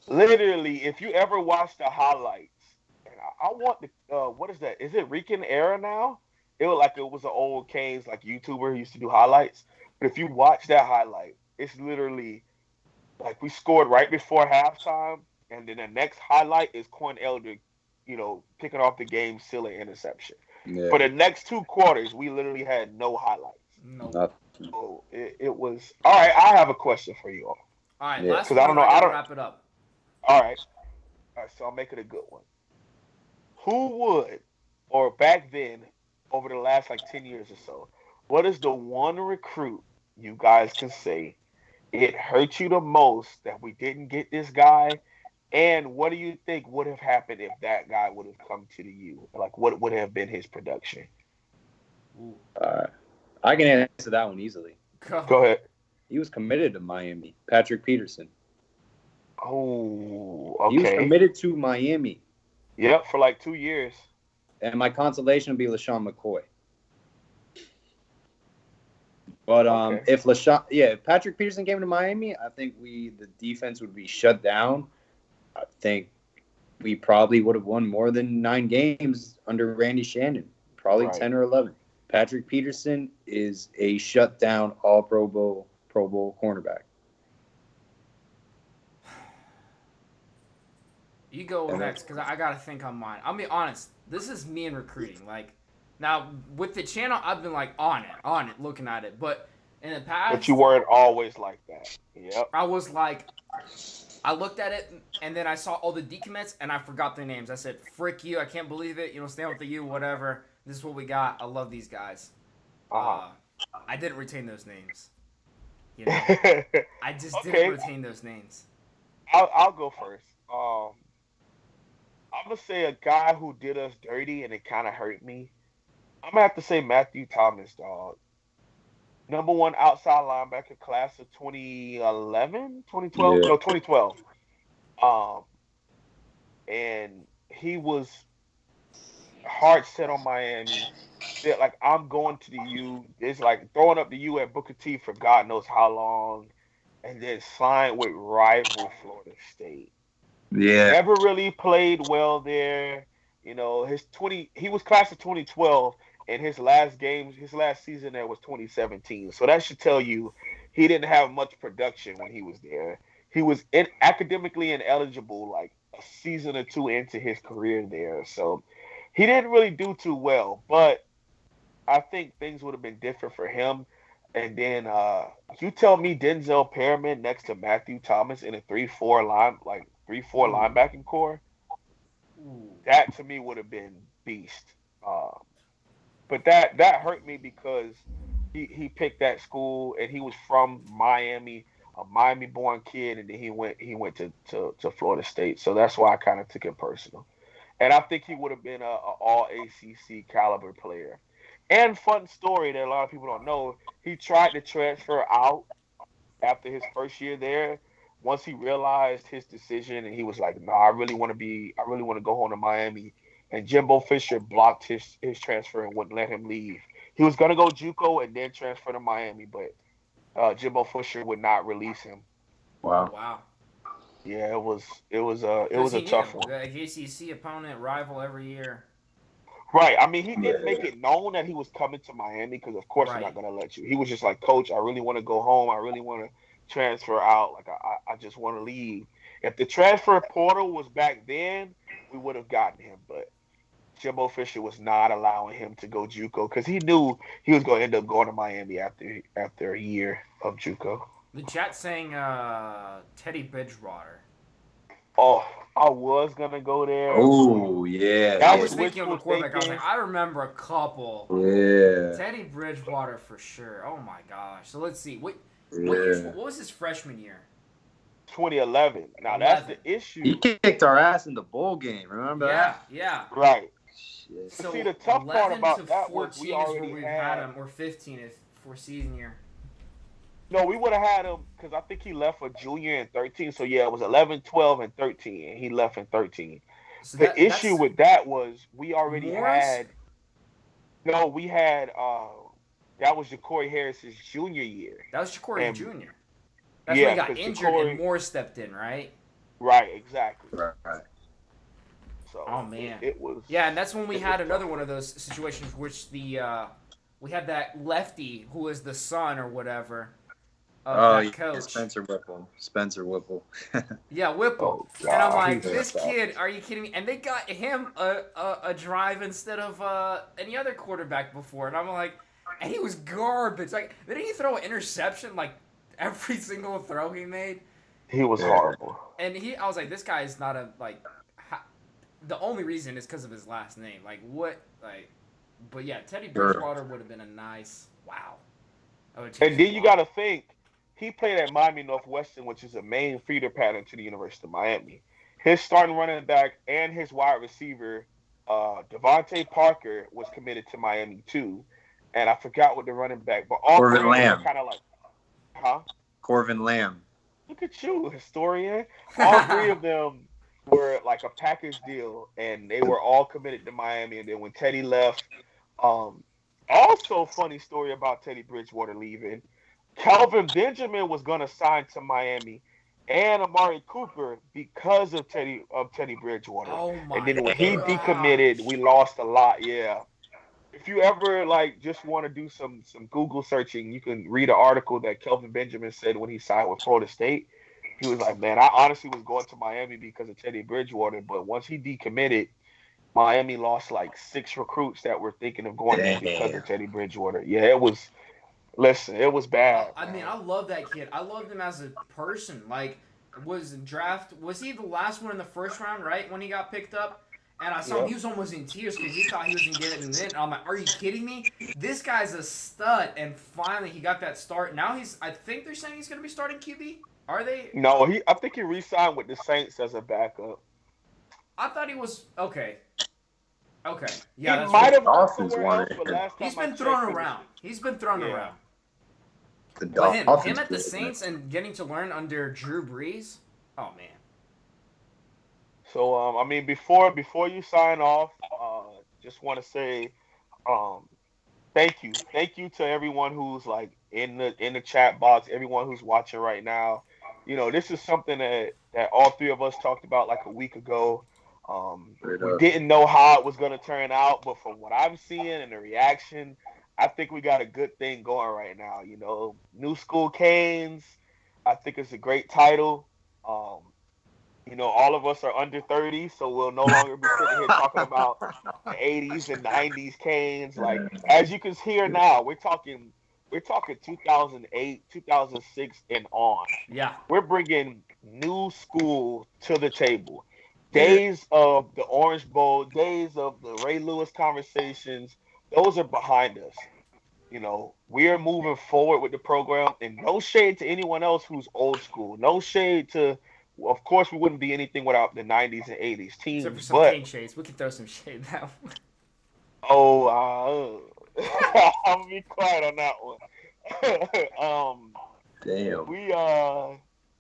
Literally, if you ever watch the highlights, and I want the what is that? Is it Rican era now? It was an old Canes like YouTuber who used to do highlights. But if you watch that highlight, it's literally like we scored right before halftime, and then the next highlight is Corn Elder, kicking off the game, silly interception. Yeah. For the next 2 quarters, we literally had no highlights. Nope. Nothing. So it was all right. I have a question for you all. All right, Yeah. last 'Cause one. I don't know. I I gotta don't. wrap it up. All right. All right. So I'll make it a good one. Who would, or back then, over the last like 10 years or so, what is the one recruit you guys can say it hurt you the most that we didn't get this guy? And what do you think would have happened if that guy would have come to the U? Like, what would have been his production? Ooh. I can answer that one easily. Go ahead. He was committed to Miami. Patrick Peterson. Oh, He was okay. committed to Miami. Yep, for like 2 years. And my consolation would be LaShawn McCoy. But Okay. if Patrick Peterson came to Miami, I think the defense would be shut down. I think we probably would have won more than 9 games under Randy Shannon, probably Right. 10 or 11. Patrick Peterson is a shutdown All Pro Bowl cornerback. You go Yeah. next, because I gotta think on mine. I'll be honest. This is me in recruiting. Like, now with the channel, I've been like on it, looking at it. But in the past, But you weren't always like that. Yep. I was like, I looked at it and then I saw all the decommits and I forgot their names. I said, "Frick you! I can't believe it. Stand with the U, whatever. This is what we got. I love these guys." Uh-huh. I didn't retain those names. I just Okay. didn't retain those names. I'll go first. I'm gonna say a guy who did us dirty and it kind of hurt me. I'm gonna have to say Matthew Thomas, dog. Number one outside linebacker class of 2011, 2012, Yeah. no 2012. And he was hard set on Miami. Said like I'm going to the U. It's like throwing up the U at Booker T for God knows how long. and then signed with rival Florida State. Yeah. Never really played well there. You know, he was class of 2012, and his last season there was 2017. So that should tell you he didn't have much production when he was there. He was academically ineligible like a season or two into his career there. So he didn't really do too well, but I think things would have been different for him. And then you tell me Denzel Perriman next to Matthew Thomas in a 3-4 Ooh. linebacking core. Ooh. That to me would have been beast. Uh, but that hurt me because he picked that school and he was from Miami, a Miami born kid, and then he went to Florida State. So that's why I kind of took it personal. And I think he would have been a all ACC caliber player. And fun story that a lot of people don't know, he tried to transfer out after his first year there. Once he realized his decision, and he was like, "No, I really want to go home to Miami." And Jimbo Fisher blocked his transfer and wouldn't let him leave. He was gonna go JUCO and then transfer to Miami, but Jimbo Fisher would not release him. Oh Wow. wow. Yeah, it Because was he a knew tough one. the ACC opponent rival every year. Right. I mean, he didn't Yeah. make it known that he was coming to Miami because, of course, they're not Right. going to let you. He was just like, Coach, I really want to go home. I really want to transfer out. Like, I just want to leave. If the transfer portal was back then, we would have gotten him. But Jimbo Fisher was not allowing him to go JUCO because he knew he was going to end up going to Miami after a year of JUCO. The chat saying Teddy Bridgewater. Oh, I was going to go there, but Oh yeah, I that's was yeah, thinking of a wishful quarterback. I was thinking. like, I remember a couple. yeah, Teddy Bridgewater for sure. Oh my gosh. So let's see. What years? yeah. What was his freshman year? 2011. Now, that's 11. the He issue. kicked our ass in the bowl game. Remember Yeah, that? yeah. Right. Shit. But see, So the tough part 11 to about that was we 14 is where already we've had had. him, or 15 if for season year. No, we would have had him because I think he left for junior in 13. So, yeah, it was 11, 12, and 13. And he left in 13. So The issue that's with that was we already Morris. had. No, we had. That was Ja'Cory Harris's junior year. That was Shakur And, Jr. That's when he yeah, got because injured and Ja'Cory. Morris stepped in, right? Right, exactly. Right. Oh So, man. it was. Yeah, and that's when we It was had another tough. one of those situations which we had that lefty who was the son or whatever of Oh that yeah, coach. Spencer Whipple. Spencer Whipple. Yeah, Whipple. Oh, And I'm God. like, He's a this suck. kid, are you kidding me? And they got him a drive instead of any other quarterback before. And I'm like, and he was garbage. Like, didn't he throw an interception like every single throw he made? He was Yeah. horrible. And I was like, this guy is not a like. The only reason is because of his last name. Like what? Like, but yeah, Teddy Sure. Bridgewater would have been a nice wow. I would And change then a you lot. got to think, he played at Miami Northwestern, which is a main feeder pattern to the University of Miami. His starting running back and his wide receiver, Devontae Parker, was committed to Miami too. And I forgot what the running back, but all Corvin three of them were Lamb. kind of like, huh? Corvin Lamb. Look at you, historian. All three of them were like a package deal, and they were all committed to Miami. And then when Teddy left, um, also funny story about Teddy Bridgewater leaving. Calvin Benjamin was going to sign to Miami and Amari Cooper because of Teddy Bridgewater. Oh And my then when he decommitted, gosh. we lost a lot. Yeah. If you ever like just want to do some Google searching, you can read an article that Kelvin Benjamin said when he signed with Florida State. He was like, "Man, I honestly was going to Miami because of Teddy Bridgewater, but once he decommitted, Miami lost like 6 recruits that were thinking of going there because Damn. of Teddy Bridgewater." Yeah, it was. Listen, it was bad, I mean, man. I love that kid. I loved him as a person. Like, was he the last one in the first round, right? When he got picked up? And I saw him, Yep. he was almost in tears because he thought he was going to get it. And then I'm like, are you kidding me? This guy's a stud. And finally, he got that start. Now I think they're saying he's going to be starting QB. Are they? No, I think he re-signed with the Saints as a backup. I thought he was, okay. Okay. He Yeah, that's might right. have gone Dolphins somewhere else, wanted but him. last He's time I been checked, thrown he was. around. He's been thrown Yeah. around. The But him Dolphins at the did, man. Saints and getting to learn under Drew Brees, oh, man. So I mean, before you sign off, just want to say, um, Thank you to everyone who's like in the chat box, everyone who's watching right now. You know, this is something that all three of us talked about like a week ago. Straight We up. didn't know how it was going to turn out, but from what I'm seeing and the reaction, I think we got a good thing going right now. You know, New School Canes. I think it's a great title. Um, you know, all of us are under 30, so we'll no longer be sitting here talking about the 80s and 90s Canes. Like as you can hear now, we're talking 2008, 2006 and on. Yeah. We're bringing new school to the table. Yeah. Days of the Orange Bowl, days of the Ray Lewis conversations, those are behind us. You know, we're moving forward with the program, and no shade to anyone else who's old school. No shade to, of course, we wouldn't be anything without the 90s and 80s Except for teams, some but cane shades. We can throw some shade that one. oh, I'll be quiet on that one. Damn.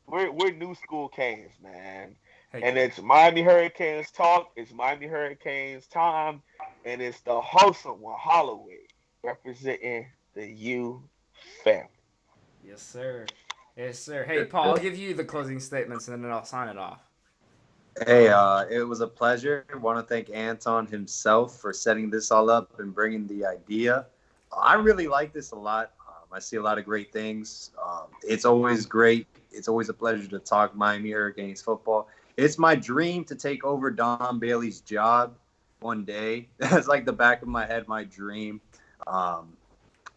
We're new school Canes, man. Hey, And it's Miami Hurricanes talk. It's Miami Hurricanes time, and it's the wholesome one, Holloway, representing the U family. yes, sir. Yes, sir. Hey, Paul, I'll give you the closing statements and then I'll sign it off. Hey, it was a pleasure. I want to thank Anton himself for setting this all up and bringing the idea. I really like this a lot. I see a lot of great things. It's always great. It's always a pleasure to talk Miami Hurricanes football. It's my dream to take over Don Bailey's job one day. That's like the back of my head, my dream.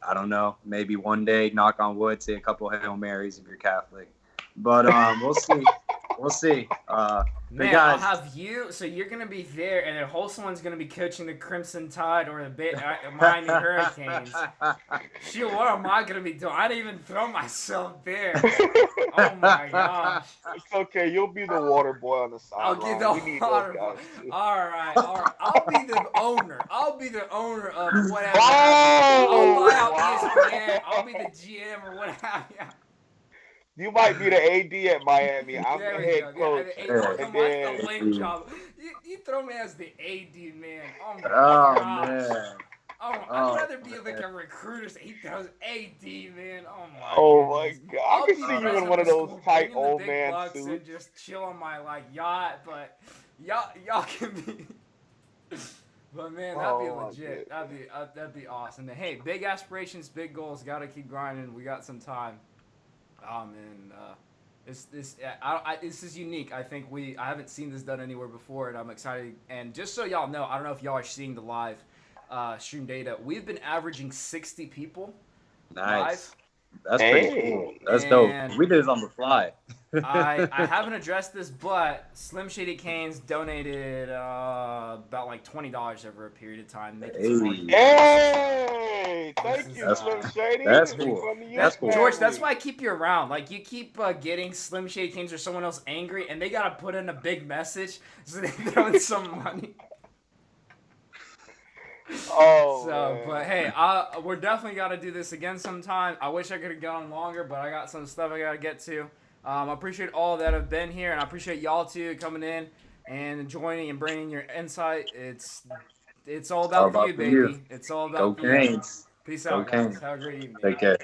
I don't know. Maybe one day, knock on wood, say a couple Hail Marys if you're Catholic. But we'll see. We'll see. Man, guys, I'll have you. So you're gonna be there, and then Wholesomeone's gonna be coaching the Crimson Tide or the Miami Hurricanes. Shoot, what am I gonna be doing? I didn't even throw myself there. Oh my gosh! It's okay. You'll be the water boy on the I'll sideline. get the We need water. those guys too. All right. I'll be the owner. I'll be the owner of whatever. Wow! I'll buy out Wow. ESPN. I'll be the GM or what have you. You might be the AD at Miami. I'm There the we head go. coach. Yeah, Yeah. come on, that's the lame job. You throw me as the AD, man. Oh my Oh, gosh. man. Oh, Oh, I'd rather be like man. a recruiter. So he throws AD, man. Oh my. Oh my goodness. God! I'll I can be see the you president in one of the those school, tight bring in the old big man bucks and suits. just chill on my like yacht, but y'all can be. But man, that'd be Oh, my legit. goodness. That'd be awesome. And hey, big aspirations, big goals. Gotta keep grinding. We got some time. Oh man, this is unique. I think I haven't seen this done anywhere before, and I'm excited. And just so y'all know, I don't know if y'all are seeing the live stream data. We've been averaging 60 people Nice. live. That's pretty Hey. cool. That's And- dope. We did this on the fly. I haven't addressed this, but Slim Shady Canes donated about like $20 over a period of time. Making some money. Hey, thank you, That's- Slim Shady. that's It's cool. from the That's youth cool. George, that's family. why I keep you around. Like, you keep getting Slim Shady Canes or someone else angry, and they got to put in a big message so they throw in some money. Oh, So, man. but hey, we're definitely got to do this again sometime. I wish I could have gone longer, but I got some stuff I got to get to. I appreciate all that have been here, and I appreciate y'all too coming in and joining and bringing your insight. It's all about, about you, for baby. you. It's all Go about you. Canes. Peace Go out, guys. Canes. Have a great evening. Take care.